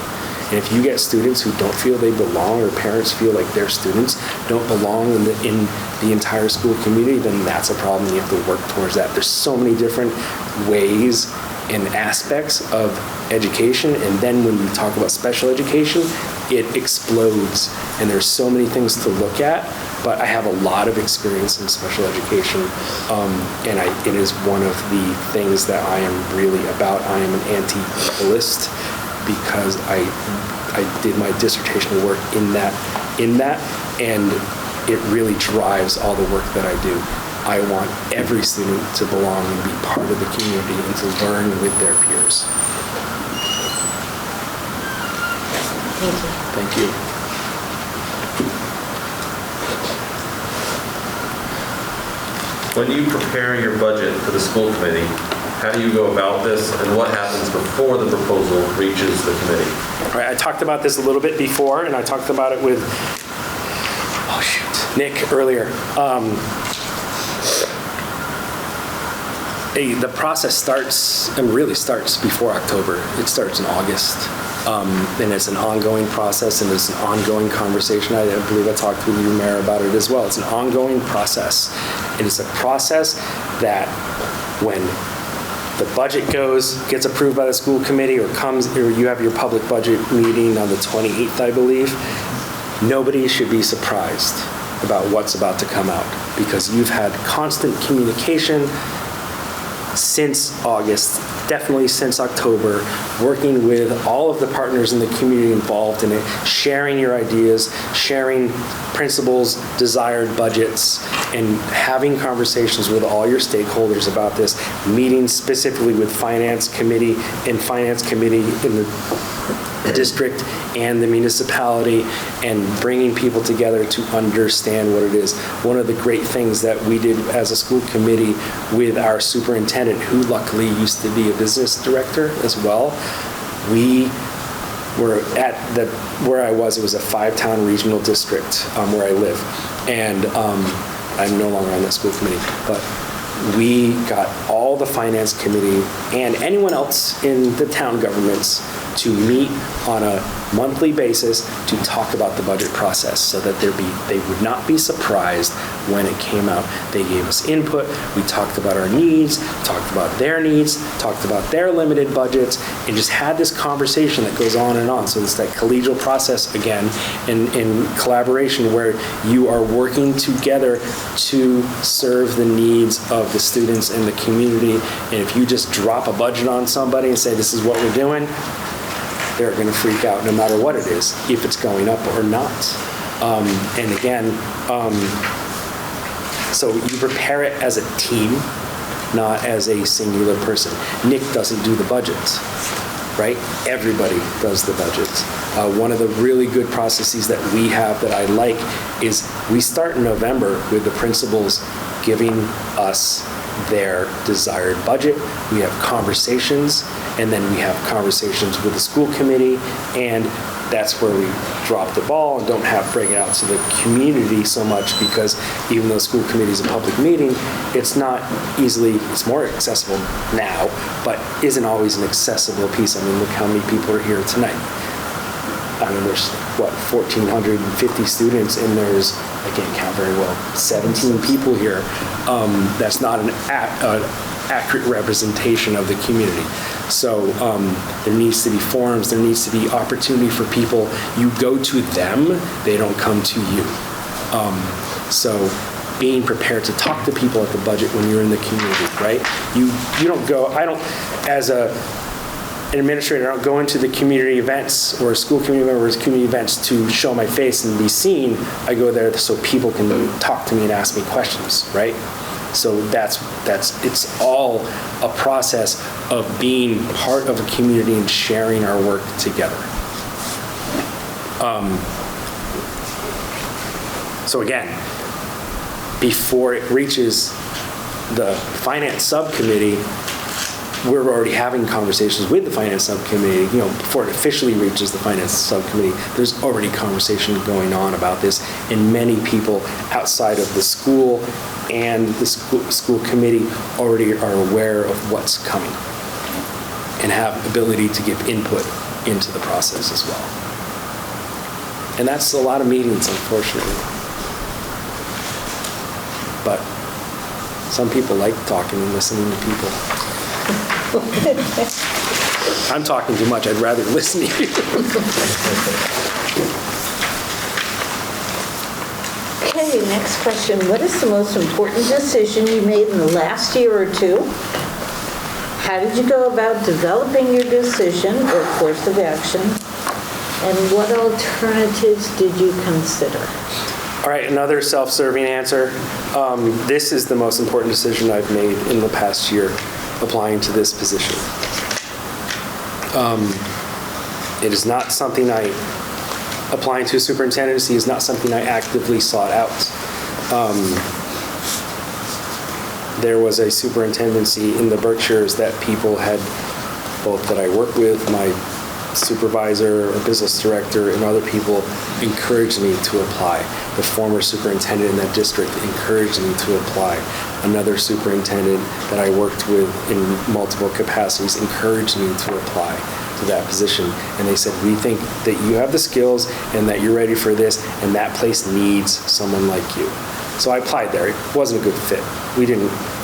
And if you get students who don't feel they belong, or parents feel like their students don't belong in the entire school community, then that's a problem. You have to work towards that. There's so many different ways and aspects of education, and then when you talk about special education, it explodes, and there's so many things to look at. But I have a lot of experience in special education, and it is one of the things that I am really about. I am an anti-list, because I did my dissertation work in that, and it really drives all the work that I do. I want every student to belong and be part of the community and to learn with their peers. Thank you. Thank you. When you prepare your budget for the school committee, how do you go about this, and what happens before the proposal reaches the committee? All right, I talked about this a little bit before, and I talked about it with Nick earlier. The process starts before October. It starts in August, and it's an ongoing process, and it's an ongoing conversation. I believe I talked with you, Mayor, about it as well. It's an ongoing process, and it's a process that when the budget gets approved by the school committee, or you have your public budget meeting on the 28th, I believe, nobody should be surprised about what's about to come out, because you've had constant communication since August, definitely since October, working with all of the partners in the community involved in it, sharing your ideas, sharing principals, desired budgets, and having conversations with all your stakeholders about this, meeting specifically with Finance Committee in the district and the municipality, and bringing people together to understand what it is. One of the great things that we did as a school committee with our superintendent, who luckily used to be a business director as well, we where I was, it was a 5-town regional district where I live. And I'm no longer on that school committee, but we got all the finance committee and anyone else in the town governments to meet on a monthly basis to talk about the budget process so that they would not be surprised when it came out. They gave us input. We talked about our needs, talked about their needs, talked about their limited budgets, and just had this conversation that goes on and on. So it's that collegial process again in collaboration where you are working together to serve the needs of the students and the community. And if you just drop a budget on somebody and say, this is what we're doing, they're going to freak out no matter what it is, if it's going up or not. And again, so you prepare it as a team, not as a singular person. Nick doesn't do the budgets, right? Everybody does the budgets. One of the really good processes that we have that I like is we start in November with the principals giving us their desired budget. We have conversations, and then we have conversations with the school committee, and that's where we drop the ball and don't break it out to the community so much, because even though the school committee is a public meeting, it's more accessible now, but isn't always an accessible piece. I mean, look how many people are here tonight. I mean, there's, 1,450 students, and there's, I can't count very well, 17 people here. That's not an accurate representation of the community. So there needs to be forums, there needs to be opportunity for people. You go to them, they don't come to you. So being prepared to talk to people at the budget when you're in the community, right? You don't go, as an administrator, I don't go into the community events or school community members' community events to show my face and be seen. I go there so people can talk to me and ask me questions, right? So it's all a process of being part of a community and sharing our work together. So again, before it reaches the finance subcommittee, we're already having conversations with the finance subcommittee. Before it officially reaches the finance subcommittee, there's already conversation going on about this, and many people outside of the school and the school committee already are aware of what's coming and have ability to give input into the process as well. And that's a lot of meetings, unfortunately. But some people like talking and listening to people. I'm talking too much. I'd rather listen to you. Okay, next question. What is the most important decision you made in the last year or two? How did you go about developing your decision or course of action? And what alternatives did you consider? All right, another self-serving answer. This is the most important decision I've made in the past year, applying to this position. It is not something applying to a superintendency is not something I actively sought out. There was a superintendency in the Berkshires that people had, both that I work with, my supervisor, a business director, and other people encouraged me to apply. The former superintendent in that district encouraged me to apply. Another superintendent that I worked with in multiple capacities encouraged me to apply to that position. And they said, we think that you have the skills and that you're ready for this, and that place needs someone like you. So I applied there. It wasn't a good fit.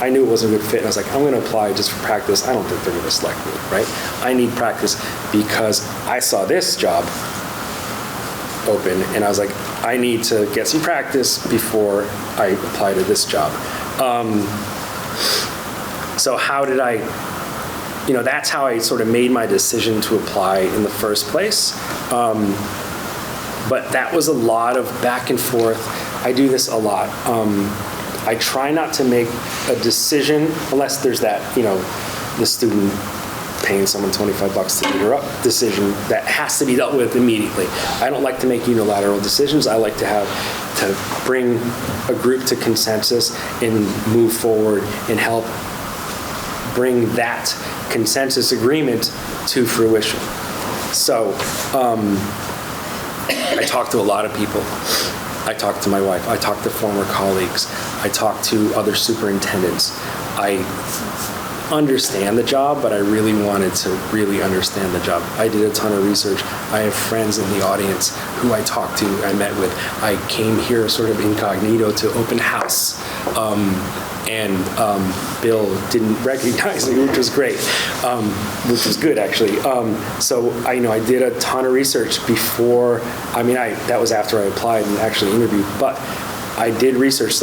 I knew it wasn't a good fit, and I was like, I'm going to apply just for practice. I don't think they're going to select me, right? I need practice because I saw this job open, and I was like, I need to get some practice before I apply to this job. So how did that's how I sort of made my decision to apply in the first place. But that was a lot of back and forth. I do this a lot. I try not to make a decision unless there's that, the student paying someone $25 to meter up decision that has to be dealt with immediately. I don't like to make unilateral decisions. I like to bring a group to consensus and move forward and help bring that consensus agreement to fruition. So I talk to a lot of people. I talk to my wife. I talk to former colleagues. I talk to other superintendents. I understand the job, but I really wanted to really understand the job. I did a ton of research. I have friends in the audience who I talked to, I met with. I came here sort of incognito to open house. And Bill didn't recognize me, which was great, which was good actually. So I did a ton of research before. That was after I applied and actually interviewed. But I did research.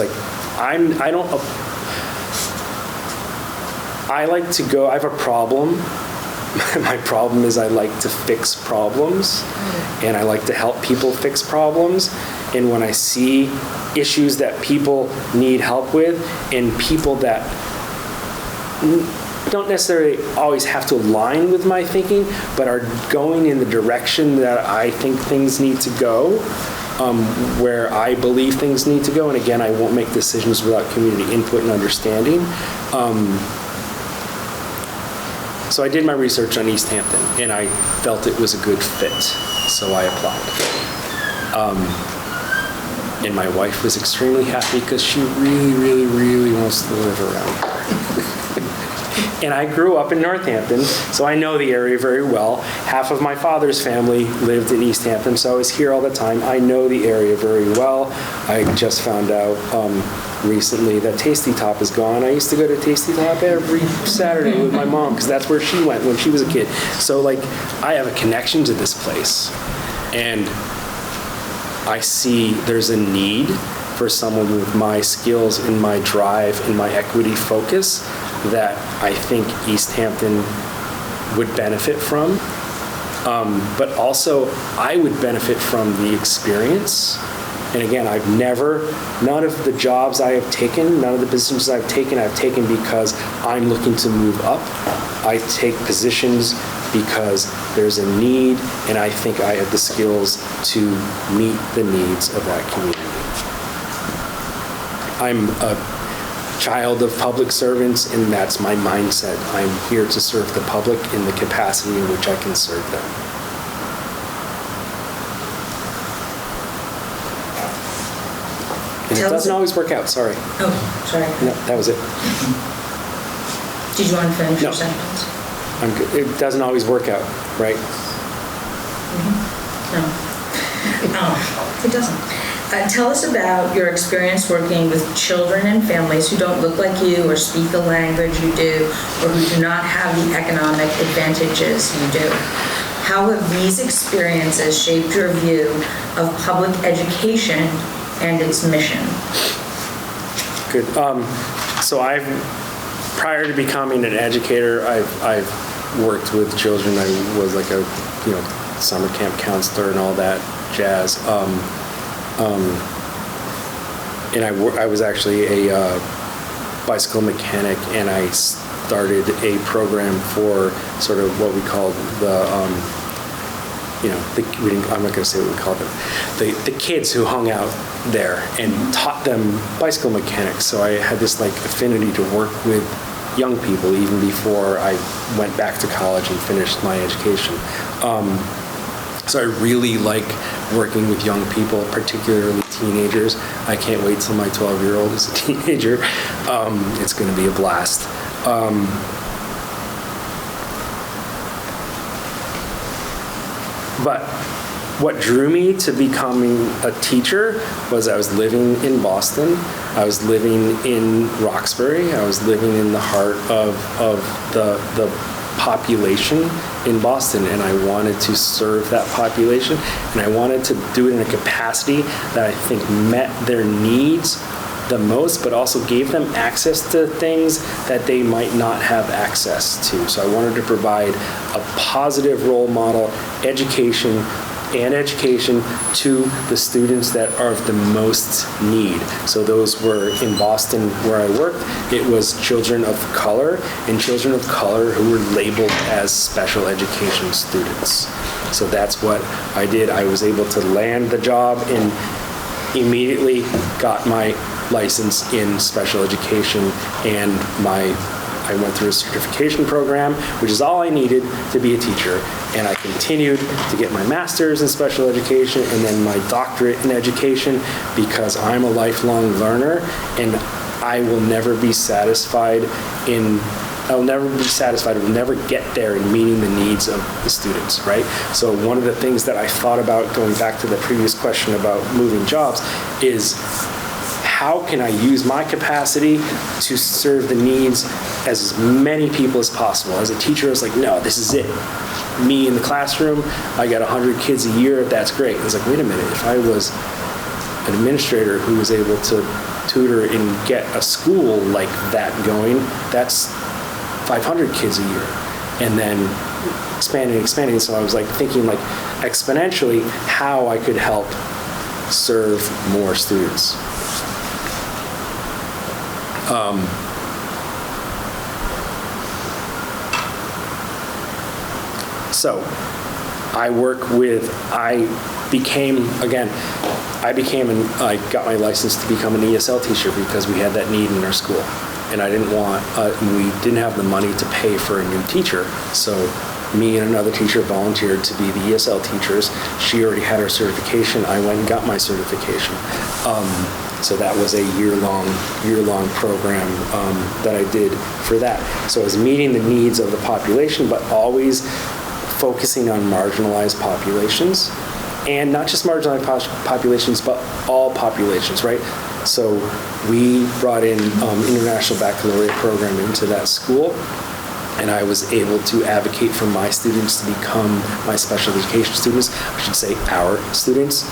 I like to go. I have a problem. My problem is I like to fix problems, and I like to help people fix problems. And when I see issues that people need help with, and people that don't necessarily always have to align with my thinking, but are going in the direction that I think things need to go, where I believe things need to go, and again, I won't make decisions without community input and understanding. So I did my research on Easthampton, and I felt it was a good fit, so I applied. And my wife was extremely happy because she really, really, really wants to live around here. And I grew up in Northampton, so I know the area very well. Half of my father's family lived in Easthampton, so I was here all the time. I know the area very well. I just found out recently that Tasty Top is gone. I used to go to Tasty Top every Saturday with my mom because that's where she went when she was a kid. So I have a connection to this place. And I see there's a need for someone with my skills and my drive and my equity focus that I think Easthampton would benefit from. But also, I would benefit from the experience. And again, none of the jobs I have taken, none of the positions I've taken because I'm looking to move up. I take positions because there's a need, and I think I have the skills to meet the needs of that community. I'm a child of public servants, and that's my mindset. I'm here to serve the public in the capacity in which I can serve them. And it doesn't always work out, sorry. Oh, sorry. No, that was it. Did you want to finish your sentence? I'm good. It doesn't always work out, right? No. It doesn't. Tell us about your experience working with children and families who don't look like you or speak the language you do, or who do not have the economic advantages you do. How have these experiences shaped your view of public education and its mission? Good. So prior to becoming an educator, I've worked with children. I was like a summer camp counselor and all that jazz. And I was actually a bicycle mechanic, and I started a program for sort of what we called the, I'm not going to say what we called them, the kids who hung out there, and taught them bicycle mechanics. So I had this affinity to work with young people even before I went back to college and finished my education. So I really like working with young people, particularly teenagers. I can't wait till my 12-year-old is a teenager. It's going to be a blast. But what drew me to becoming a teacher was I was living in Boston. I was living in Roxbury. I was living in the heart of the population in Boston, and I wanted to serve that population, and I wanted to do it in a capacity that I think met their needs the most, but also gave them access to things that they might not have access to. So I wanted to provide a positive role model, education to the students that are of the most need. So those were in Boston where I worked. It was children of color, and children of color who were labeled as special education students. So that's what I did. I was able to land the job and immediately got my license in special education and my I went through a certification program, which is all I needed to be a teacher, and I continued to get my master's in special education and then my doctorate in education because I'm a lifelong learner, and I will never be satisfied I'll never get there in meeting the needs of the students, right? So one of the things that I thought about, going back to the previous question about moving jobs, is how can I use my capacity to serve the needs as many people as possible? As a teacher, I was like, no, this is it. Me in the classroom, I got 100 kids a year, that's great. I was like, wait a minute, if I was an administrator who was able to tutor and get a school like that going, that's 500 kids a year. And then expanding. So I was like thinking like exponentially how I could help serve more students. So I got my license to become an ESL teacher because we had that need in our school. And I didn't want, we didn't have the money to pay for a new teacher. So me and another teacher volunteered to be the ESL teachers. She already had her certification. I went and got my certification. So that was a year-long program that I did for that. So I was meeting the needs of the population, but always focusing on marginalized populations. And not just marginalized populations, but all populations, right? So we brought in International Baccalaureate program into that school, and I was able to advocate for my students to become my special education students, I should say our students,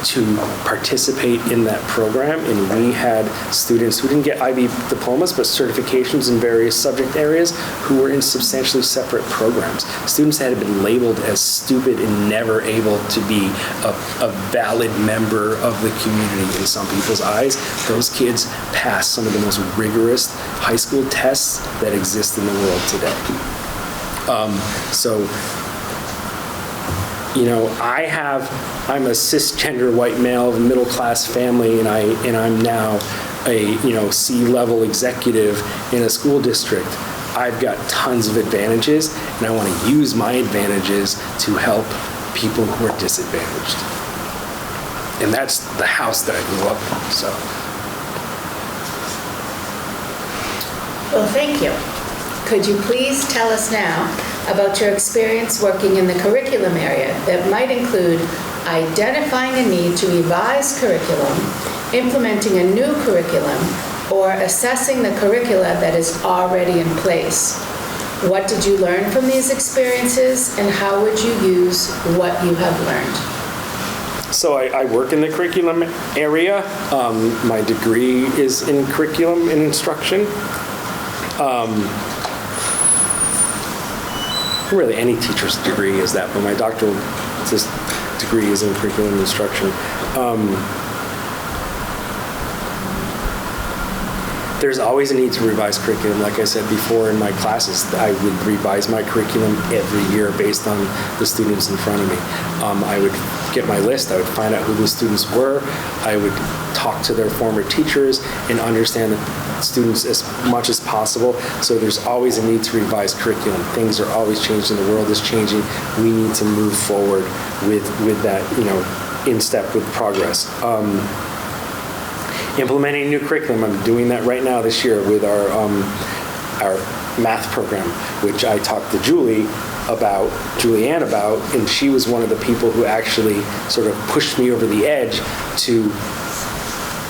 to participate in that program. And we had students who didn't get IB diplomas, but certifications in various subject areas who were in substantially separate programs. Students that had been labeled as stupid and never able to be a valid member of the community in some people's eyes. Those kids passed some of the most rigorous high school tests that exist in the world today. I'm a cisgender white male of a middle class family, and I'm now a C-level executive in a school district. I've got tons of advantages, and I want to use my advantages to help people who are disadvantaged. And that's the house that I grew up in. So. Well, thank you. Could you please tell us now about your experience working in the curriculum area that might include identifying a need to revise curriculum, implementing a new curriculum, or assessing the curricula that is already in place? What did you learn from these experiences, and how would you use what you have learned? So I work in the curriculum area. My degree is in curriculum and instruction. Really, any teacher's degree is that, but my doctoral degree is in curriculum and instruction. There's always a need to revise curriculum. Like I said before in my classes, I would revise my curriculum every year based on the students in front of me. I would get my list, I would find out who the students were, I would talk to their former teachers and understand the students as much as possible. So there's always a need to revise curriculum. Things are always changing, the world is changing. We need to move forward with that, in step with progress. Implementing new curriculum, I'm doing that right now this year with our math program, which I talked to Julianne about, and she was one of the people who actually sort of pushed me over the edge to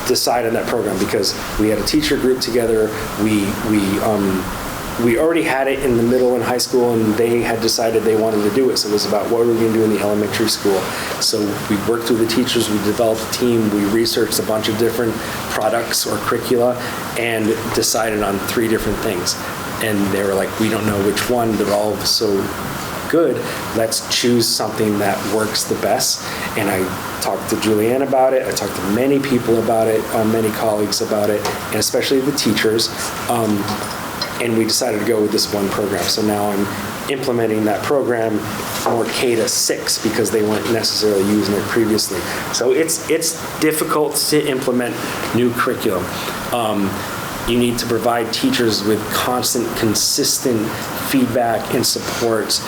decide on that program, because we had a teacher group together. We already had it in the middle and high school, and they had decided they wanted to do it. So it was about what were we going to do in the elementary school. So we worked with the teachers, we developed a team, we researched a bunch of different products or curricula, and decided on 3 different things. And they were like, we don't know which one, they're all so good, let's choose something that works the best. And I talked to Julianne about it, I talked to many people about it, many colleagues about it, and especially the teachers. And we decided to go with this one program. So now I'm implementing that program more K-6 because they weren't necessarily using it previously. So it's difficult to implement new curriculum. You need to provide teachers with constant, consistent feedback and supports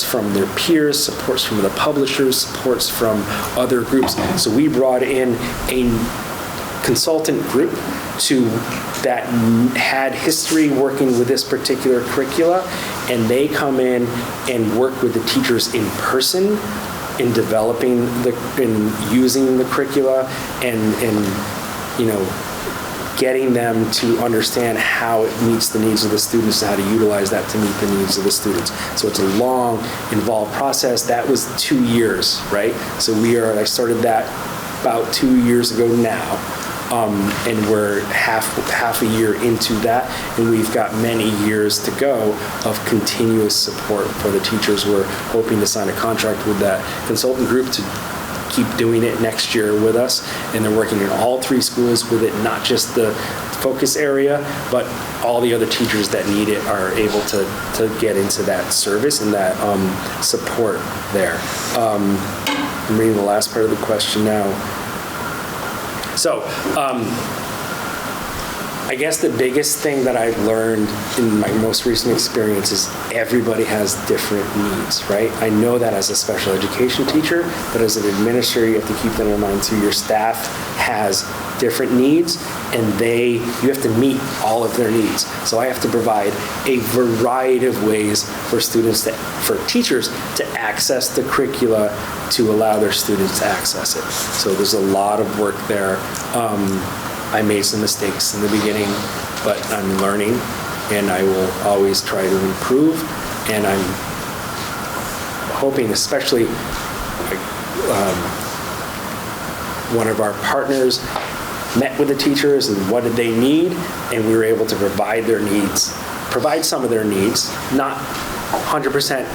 from their peers, supports from the publishers, supports from other groups. So we brought in a consultant group that had history working with this particular curricula, and they come in and work with the teachers in person in developing in using the curricula and getting them to understand how it meets the needs of the students and how to utilize that to meet the needs of the students. So it's a long, involved process. That was 2 years, right? So I started that about 2 years ago now. And we're half a year into that, and we've got many years to go of continuous support for the teachers. We're hoping to sign a contract with that consultant group to keep doing it next year with us, and they're working in all 3 schools with it, not just the focus area, but all the other teachers that need it are able to get into that service and that support there. I'm reading the last part of the question now. So, I guess the biggest thing that I've learned in my most recent experience is everybody has different needs, right? I know that as a special education teacher, but as an administrator, you have to keep that in mind too. Your staff has different needs, and you have to meet all of their needs. So I have to provide a variety of ways for teachers to access the curricula to allow their students to access it. So there's a lot of work there. I made some mistakes in the beginning, but I'm learning, and I will always try to improve. And I'm hoping, especially one of our partners met with the teachers and what did they need, and we were able to provide some of their needs, not 100%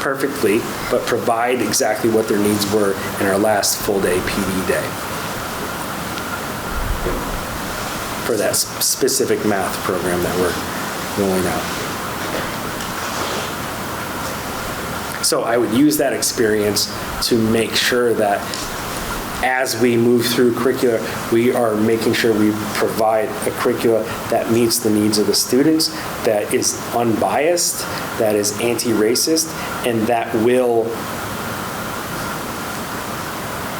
perfectly, but provide exactly what their needs were in our last full day PD day for that specific math program that we're rolling out. So I would use that experience to make sure that as we move through curricula, we are making sure we provide a curricula that meets the needs of the students, that is unbiased, that is anti-racist, and that will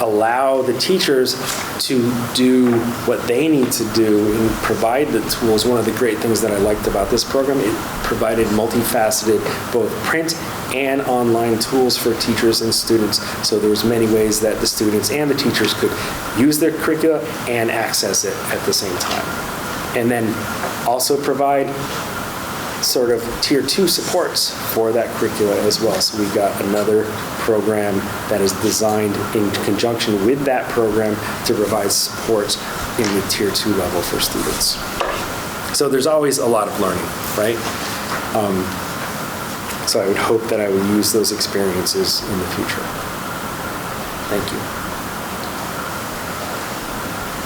allow the teachers to do what they need to do and provide the tools. One of the great things that I liked about this program, it provided multifaceted, both print and online tools for teachers and students. So there was many ways that the students and the teachers could use their curricula and access it at the same time. And then also provide sort of tier 2 supports for that curricula as well. So we've got another program that is designed in conjunction with that program to provide supports in the tier 2 level for students. So there's always a lot of learning, right? So I would hope that I would use those experiences in the future. Thank you.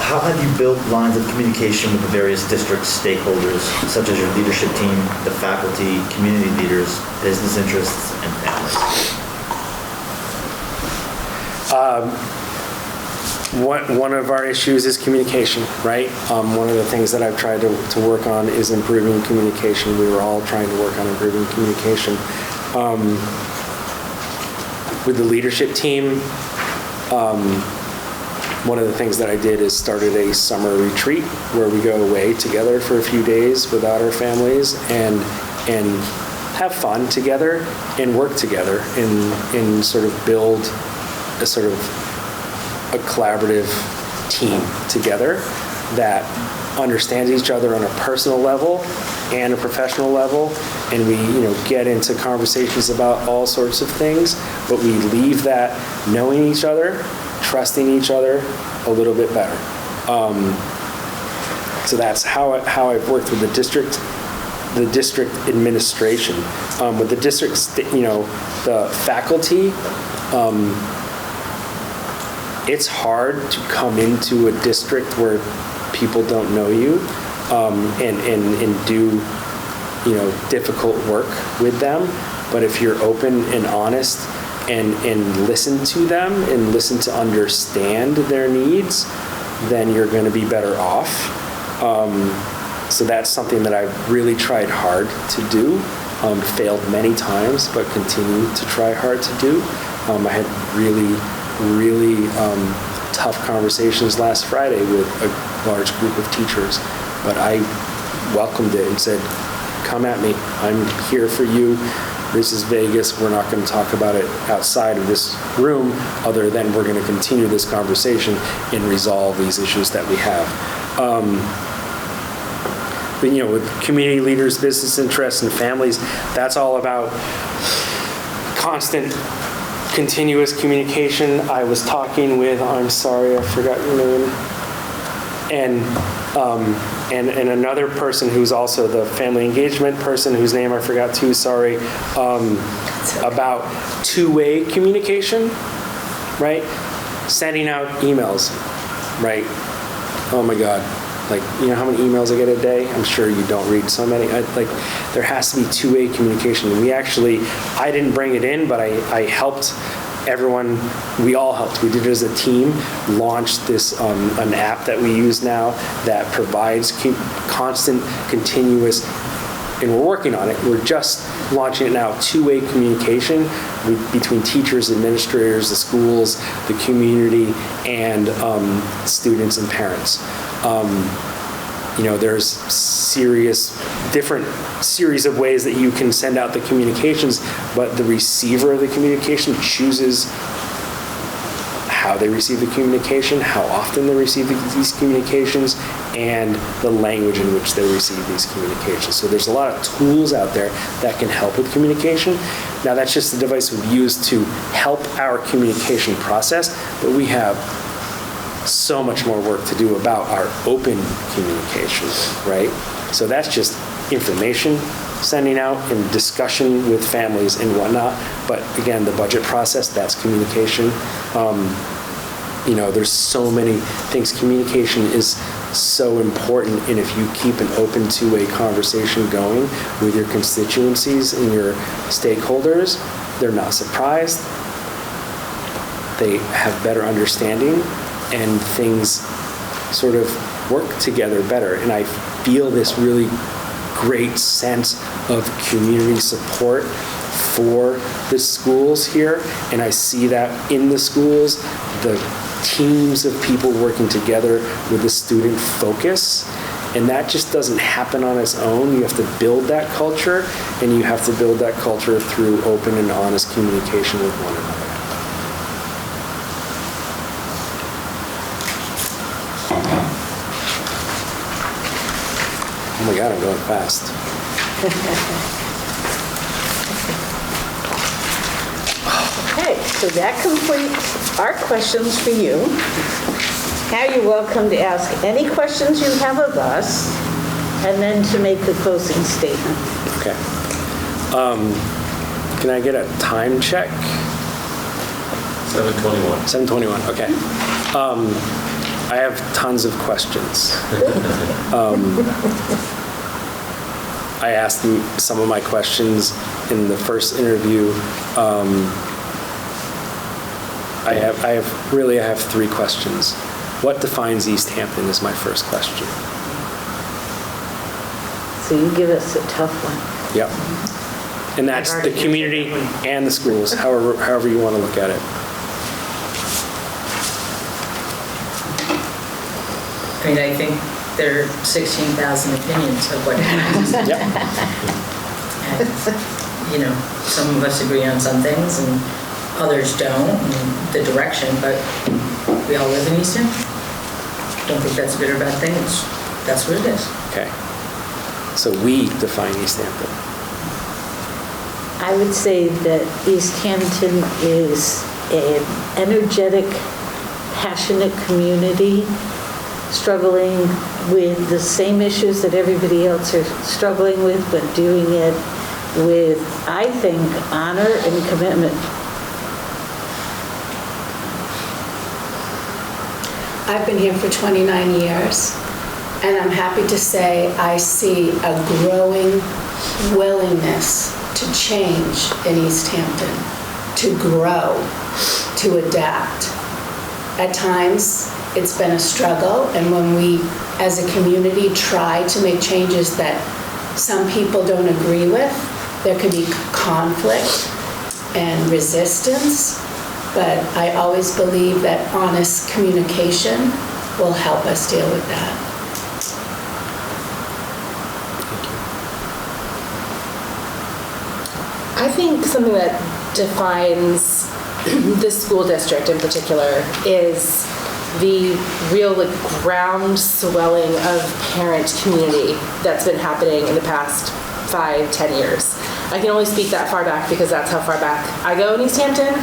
How have you built lines of communication with the various district stakeholders, such as your leadership team, the faculty, community leaders, business interests, and families? One of our issues is communication, right? One of the things that I've tried to work on is improving communication. We were all trying to work on improving communication. With the leadership team, one of the things that I did is started a summer retreat where we go away together for a few days without our families and have fun together and work together and sort of build a sort of a collaborative team together that understands each other on a personal level and a professional level, and we get into conversations about all sorts of things, but we leave that knowing each other, trusting each other a little bit better. So that's how I've worked with the district administration. With the district, the faculty, it's hard to come into a district where people don't know you and do difficult work with them. But if you're open and honest and listen to them and listen to understand their needs, then you're going to be better off. So that's something that I've really tried hard to do. Failed many times, but continue to try hard to do. I had really tough conversations last Friday with a large group of teachers, but I welcomed it and said, come at me. I'm here for you. This is Vegas. We're not going to talk about it outside of this room, other than we're going to continue this conversation and resolve these issues that we have. But, with community leaders, business interests, and families, that's all about constant, continuous communication. I was talking with, I'm sorry, I forgot your name, and another person who's also the family engagement person, whose name I forgot too, sorry, about two-way communication, right? Sending out emails, right? Oh my God. Like, how many emails I get a day? I'm sure you don't read so many. There has to be two-way communication. And I didn't bring it in, but I helped everyone, we all helped. We did it as a team, launched this, an app that we use now that provides constant, continuous, and we're working on it. We're just launching it now, two-way communication between teachers, administrators, the schools, the community, and students and parents. There's different series of ways that you can send out the communications, but the receiver of the communication chooses how they receive the communication, how often they receive these communications, and the language in which they receive these communications. So there's a lot of tools out there that can help with communication. Now, that's just the device we've used to help our communication process, but we have so much more work to do about our open communication, right? So that's just information sending out and discussion with families and whatnot. But again, the budget process, that's communication. There's so many things. Communication is so important, and if you keep an open two-way conversation going with your constituencies and your stakeholders, they're not surprised. They have better understanding, and things sort of work together better. And I feel this really great sense of community support for the schools here, and I see that in the schools, the teams of people working together with a student focus, and that just doesn't happen on its own. You have to build that culture, and you have to build that culture through open and honest communication with one another. Oh my God, I'm going fast. Okay, so that completes our questions for you. Now you're welcome to ask any questions you have of us, and then to make the closing statement. Okay. Can I get a time check? 7:21. 7:21, okay. I have tons of questions. I asked them some of my questions in the first interview. I have three questions. What defines Easthampton is my first question. So you give us a tough one. Yep. And that's the community and the schools, however you want to look at it. I think there are 16,000 opinions of what happens. Yep. And, some of us agree on some things and others don't, and the direction, but we all live in Easthampton. Don't think that's a good or bad thing. That's what it is. Okay. So we define Easthampton. I would say that Easthampton is an energetic, passionate community struggling with the same issues that everybody else are struggling with, but doing it with, I think, honor and commitment. I've been here for 29 years, and I'm happy to say I see a growing willingness to change in Easthampton, to grow, to adapt. At times, it's been a struggle, and when we, as a community, try to make changes that some people don't agree with, there can be conflict and resistance, but I always believe that honest communication will help us deal with that. I think something that defines this school district in particular is the real ground swelling of parent community that's been happening in the past 5-10 years. I can only speak that far back because that's how far back I go in Easthampton.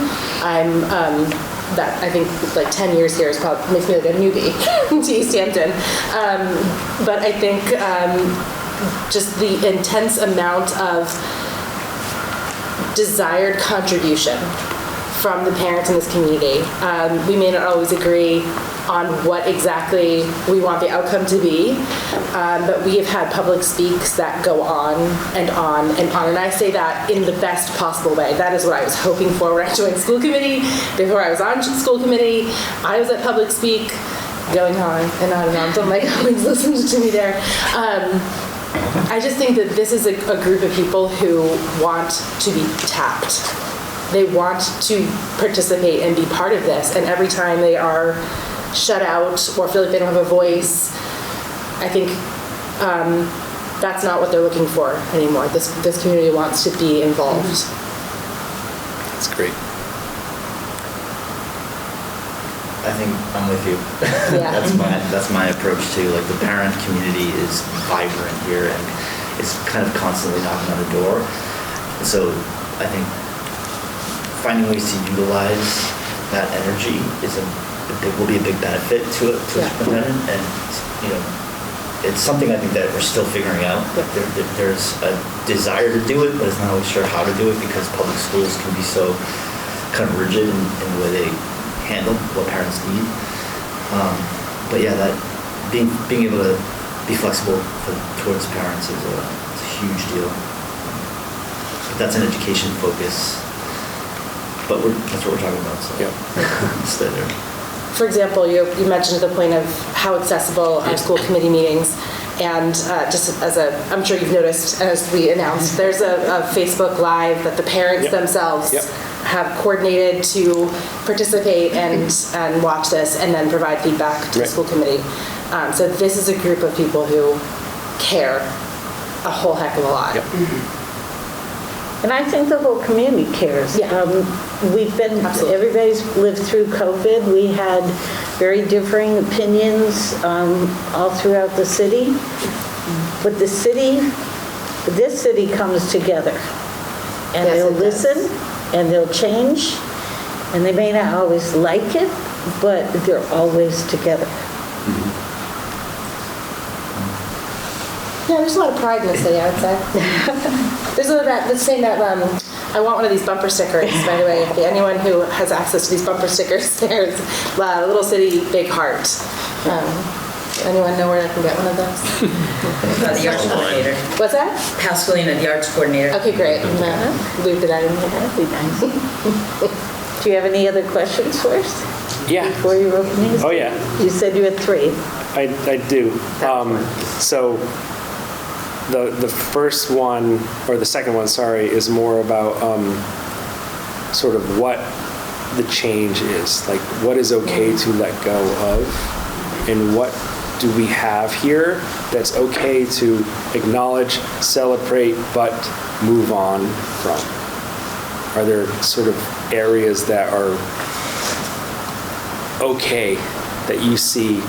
That I think like 10 years here is probably makes me like a newbie to Easthampton. But I think just the intense amount of desired contribution from the parents in this community. We may not always agree on what exactly we want the outcome to be, but we have had public speaks that go on and on and on. And I say that in the best possible way. That is what I was hoping for when I joined school committee. Before I was on school committee, I was at public speak, going on and on and on. So my colleagues listened to me there. I just think that this is a group of people who want to be tapped. They want to participate and be part of this. And every time they are shut out or feel like they don't have a voice, I think that's not what they're looking for anymore. This community wants to be involved. That's great. I think I'm with you. Yeah. that's my approach too. Like the parent community is vibrant here and it's kind of constantly knocking on the door. And so I think finding ways to utilize that energy will be a big benefit to a superintendent, and it's something I think that we're still figuring out. There's a desire to do it, but it's not always sure how to do it because public schools can be so kind of rigid in the way they handle what parents need. But yeah, that being able to be flexible towards parents is a huge deal. But that's an education focus. But that's what we're talking about. So yeah, stay there. For example, you mentioned the point of how accessible our school committee meetings, and just as I'm sure you've noticed as we announced, there's a Facebook Live that the parents themselves have coordinated to participate and watch this and then provide feedback to the school committee. So this is a group of people who care a whole heck of a lot. Yep. And I think the whole community cares. Yeah. Everybody's lived through COVID. We had very differing opinions all throughout the city. But this city comes together. And they'll listen, and they'll change, and they may not always like it, but they're always together. Yeah, there's a lot of pride in the city, I would say. There's this saying that I want one of these bumper stickers, by the way. If anyone who has access to these bumper stickers, there's Little City, Big Heart. Anyone know where I can get one of those? The arts coordinator. What's that? Pascalina, the arts coordinator. Okay, great. Loop that in there. That'd be nice. Do you have any other questions for us? Yeah. Before your openings? Oh, yeah. You said you had 3. I do. So the first one, or the second one, sorry, is more about sort of what the change is. Like, what is okay to let go of, and what do we have here that's okay to acknowledge, celebrate, but move on from? Are there sort of areas that are okay that you see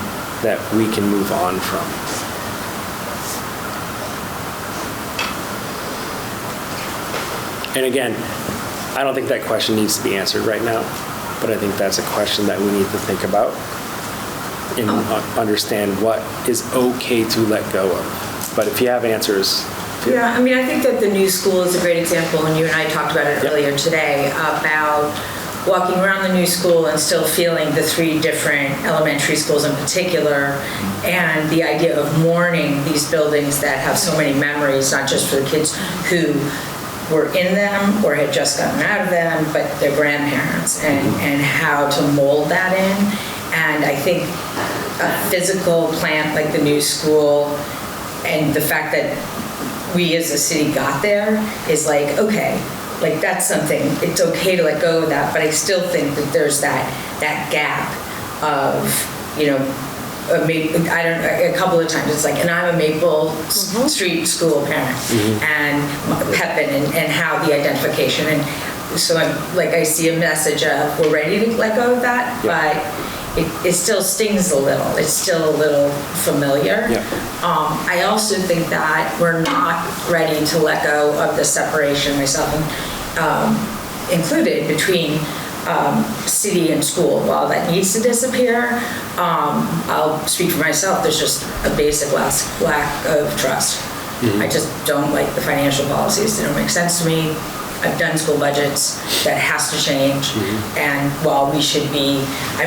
that we can move on from? And again, I don't think that question needs to be answered right now, but I think that's a question that we need to think about and understand what is okay to let go of. But if you have answers. Yeah, I mean, I think that the new school is a great example, and you and I talked about it earlier today, about walking around the new school and still feeling the 3 different elementary schools in particular, and the idea of mourning these buildings that have so many memories, not just for the kids who were in them or had just gotten out of them, but their grandparents, and how to mold that in. And I think a physical plant like the new school and the fact that we as a city got there is like, okay, like that's something, it's okay to let go of that, but I still think that there's that gap of, a couple of times it's like, and I'm a Maple Street school parent and Pepin and how the identification, and so I see a message of we're ready to let go of that, but it still stings a little. It's still a little familiar. Yeah. I also think that we're not ready to let go of the separation, myself included, between city and school. While that needs to disappear, I'll speak for myself, there's just a basic lack of trust. I just don't like the financial policies. They don't make sense to me. I've done school budgets. That has to change. And while I'm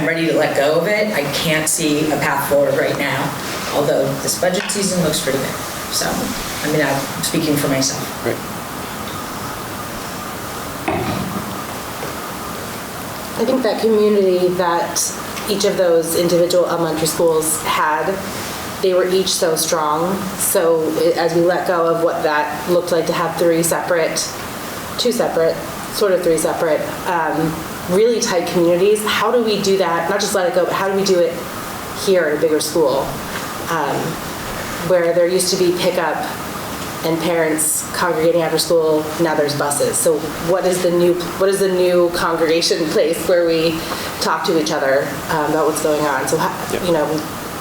ready to let go of it, I can't see a path forward right now, although this budget season looks pretty good. So, I'm speaking for myself. Right. I think that community that each of those individual elementary schools had, they were each so strong. So as we let go of what that looked like to have three separate, really tight communities, how do we do that? Not just let it go, but how do we do it here at a bigger school? Where there used to be pickup and parents congregating after school, now there's buses. So what is the new congregation place where we talk to each other about what's going on? So,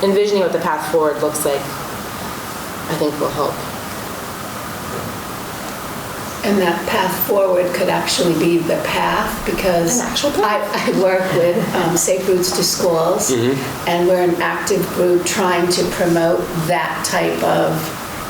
envisioning what the path forward looks like, I think will help. And that path forward could actually be the path, because I work with Safe Routes to Schools, and we're an active group trying to promote that type of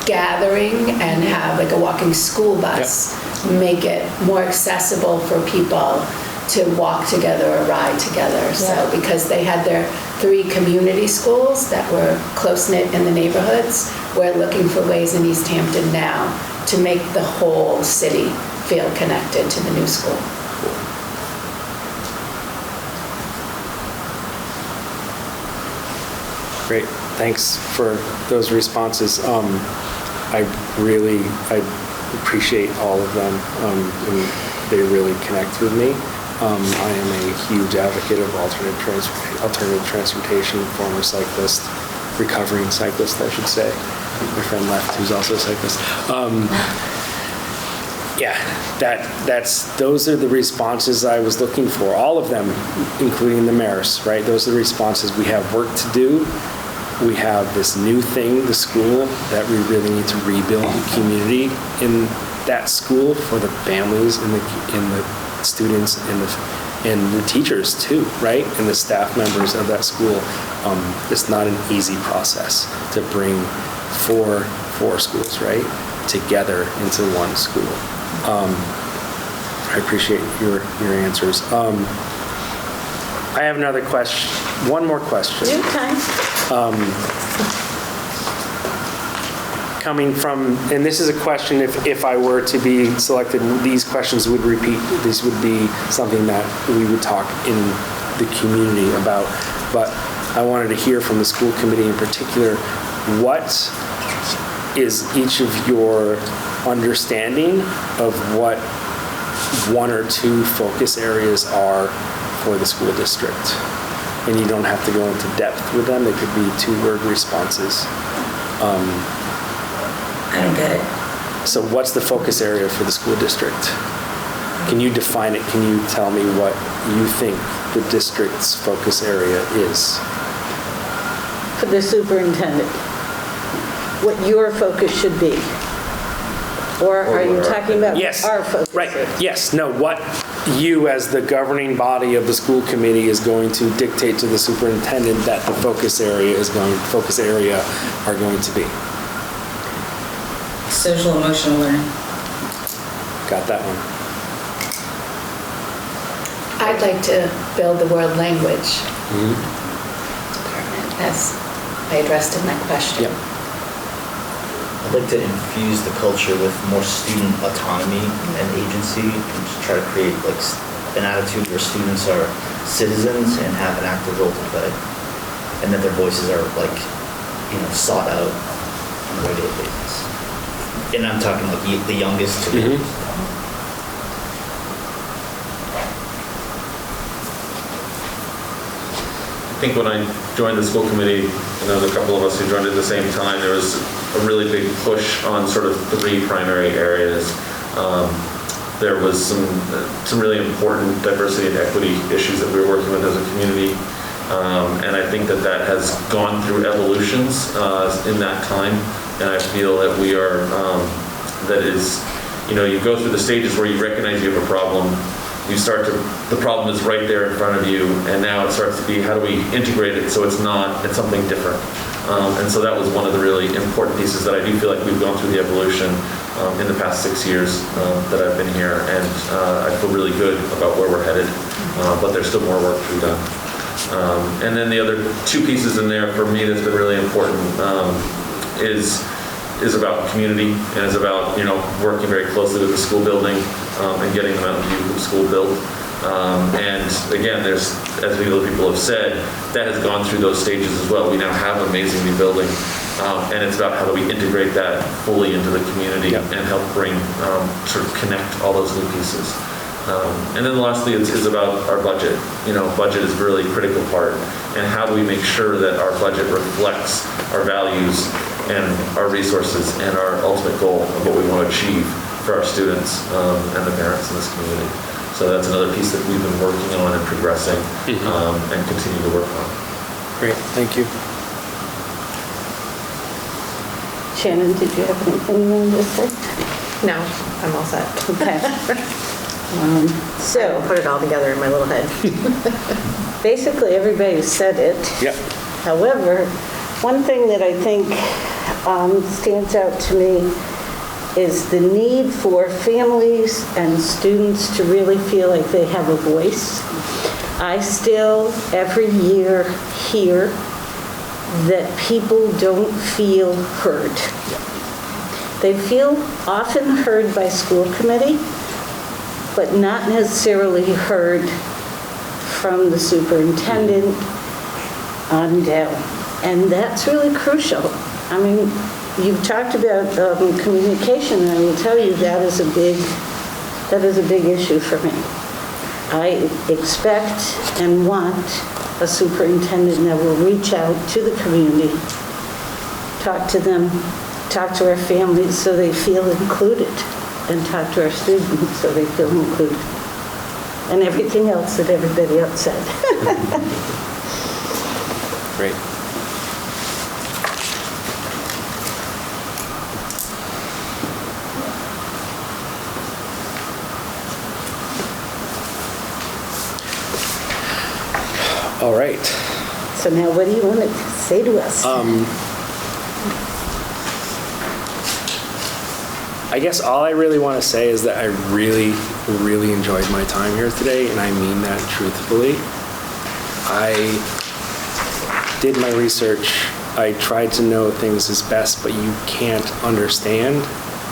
gathering and have like a walking school bus, make it more accessible for people to walk together or ride together. So because they had their 3 community schools that were close-knit in the neighborhoods, we're looking for ways in Easthampton now to make the whole city feel connected to the new school. Great. Thanks for those responses. I appreciate all of them, and they really connect with me. I am a huge advocate of alternative transportation, former cyclist, recovering cyclist, I should say. My friend left, who's also a cyclist. Those are the responses I was looking for. All of them, including the mayor's, right? Those are the responses. We have work to do. We have this new thing, the school, that we really need to rebuild the community in that school for the families and the students and the teachers too, right? And the staff members of that school. It's not an easy process to bring four schools, right, together into one school. I appreciate your answers. I have another question. One more question. Coming from, and this is a question, if I were to be selected, these questions would repeat. This would be something that we would talk in the community about. But I wanted to hear from the school committee in particular, what is each of your understanding of what 1 or 2 focus areas are for the school district? And you don't have to go into depth with them. They could be 2-word responses. I don't get it. So what's the focus area for the school district? Can you define it? Can you tell me what you think the district's focus area is? For the superintendent, what your focus should be? Or are you talking about our focus? Right. Yes. No, what you as the governing body of the school committee is going to dictate to the superintendent that the focus area are going to be. Social emotional learning. Got that one. I'd like to build the world language department, as I addressed in that question. Yep. I'd like to infuse the culture with more student autonomy and agency, and just try to create like an attitude where students are citizens and have an active role to play. and that their voices are like, sought out on a regular basis. And I'm talking like the youngest to the oldest. I think when I joined the school committee, and there was a couple of us who joined at the same time, there was a really big push on sort of 3 primary areas. There was some really important diversity and equity issues that we were working with as a community. And I think that has gone through evolutions in that time. And I feel that we are, you go through the stages where you recognize you have a problem. The problem is right there in front of you, and now it starts to be, how do we integrate it so it's something different? And so that was one of the really important pieces that I do feel like we've gone through the evolution in the past 6 years that I've been here, and I feel really good about where we're headed, but there's still more work to be done. And then the other 2 pieces in there for me that's been really important is about community, and is about working very closely with the school building and getting the Mountain View School built. And again, as other people have said, that has gone through those stages as well. We now have an amazing new building, and it's about how do we integrate that fully into the community and help sort of connect all those new pieces. And then lastly, it's about our budget. Budget is a really critical part, and how do we make sure that our budget reflects our values and our resources and our ultimate goal of what we want to achieve for our students and the parents in this community. So that's another piece that we've been working on and progressing and continue to work on. Great, thank you. Shannon, did you have anything you wanted to say? No, I'm all set. Okay. So I'll put it all together in my little head. Basically, everybody said it. Yep. However, one thing that I think stands out to me is the need for families and students to really feel like they have a voice. I still, every year, hear that people don't feel heard. They feel often heard by school committee, but not necessarily heard from the superintendent on down. And that's really crucial. I mean, you've talked about communication, and I will tell you that is a big issue for me. I expect and want a superintendent that will reach out to the community, talk to them, talk to our families so they feel included, and talk to our students so they feel included, and everything else that everybody else said. Great. All right. So now what do you want to say to us? I guess all I really want to say is that I really, really enjoyed my time here today, and I mean that truthfully. I did my research. I tried to know things as best, but you can't understand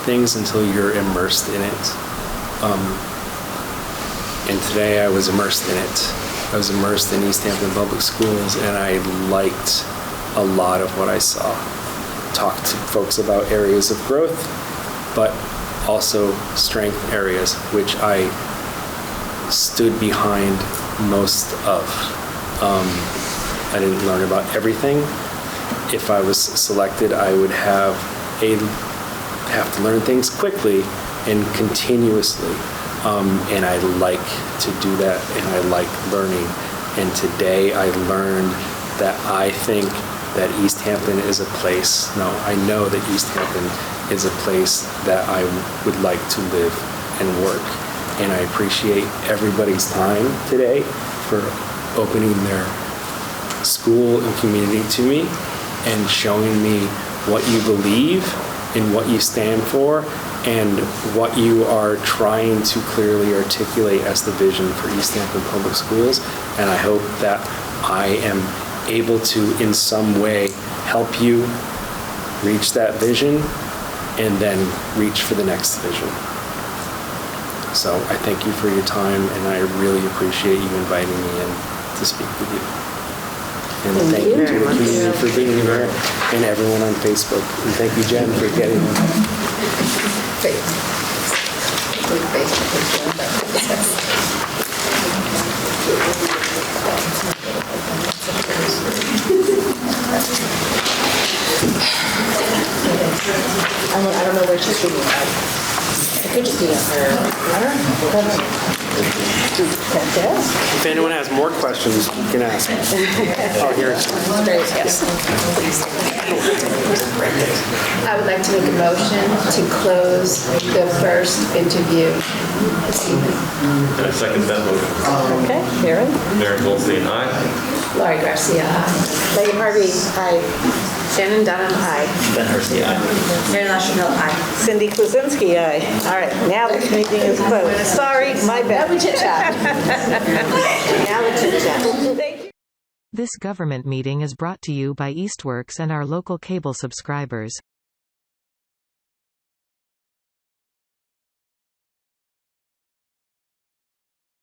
things until you're immersed in it. And today I was immersed in it. I was immersed in Easthampton Public Schools, and I liked a lot of what I saw. Talked to folks about areas of growth, but also strength areas, which I stood behind most of. I didn't learn about everything. If I was selected, I would have to learn things quickly and continuously. And I like to do that, and I like learning. And today I learned that I think that Easthampton is a place, I know that Easthampton is a place that I would like to live and work. And I appreciate everybody's time today for opening their school and community to me and showing me what you believe and what you stand for and what you are trying to clearly articulate as the vision for Easthampton Public Schools. And I hope that I am able to, in some way, help you reach that vision and then reach for the next vision. So I thank you for your time, and I really appreciate you inviting me in to speak with you. And thank you to the community for being here and everyone on Facebook. And thank you, Jen, for getting I don't know where she's reading that. It could just be in her letter. If anyone has more questions, you can ask. Oh, here it's. Yes. I would like to make a motion to close the first interview this evening. And I second that motion. Okay, Karen? Mary Goldstein, aye. Laurie Garcia, aye. Megan Harvey, aye. Shannon Dunham, aye. Ben Hersey, aye. Mary LaChapelle, aye. Cindy Kuzinski, aye. All right, now this meeting is closed. Sorry, my bad. Now we chit-chat. Now we chit-chat. Thank you. This government meeting is brought to you by Eastworks and our local cable subscribers.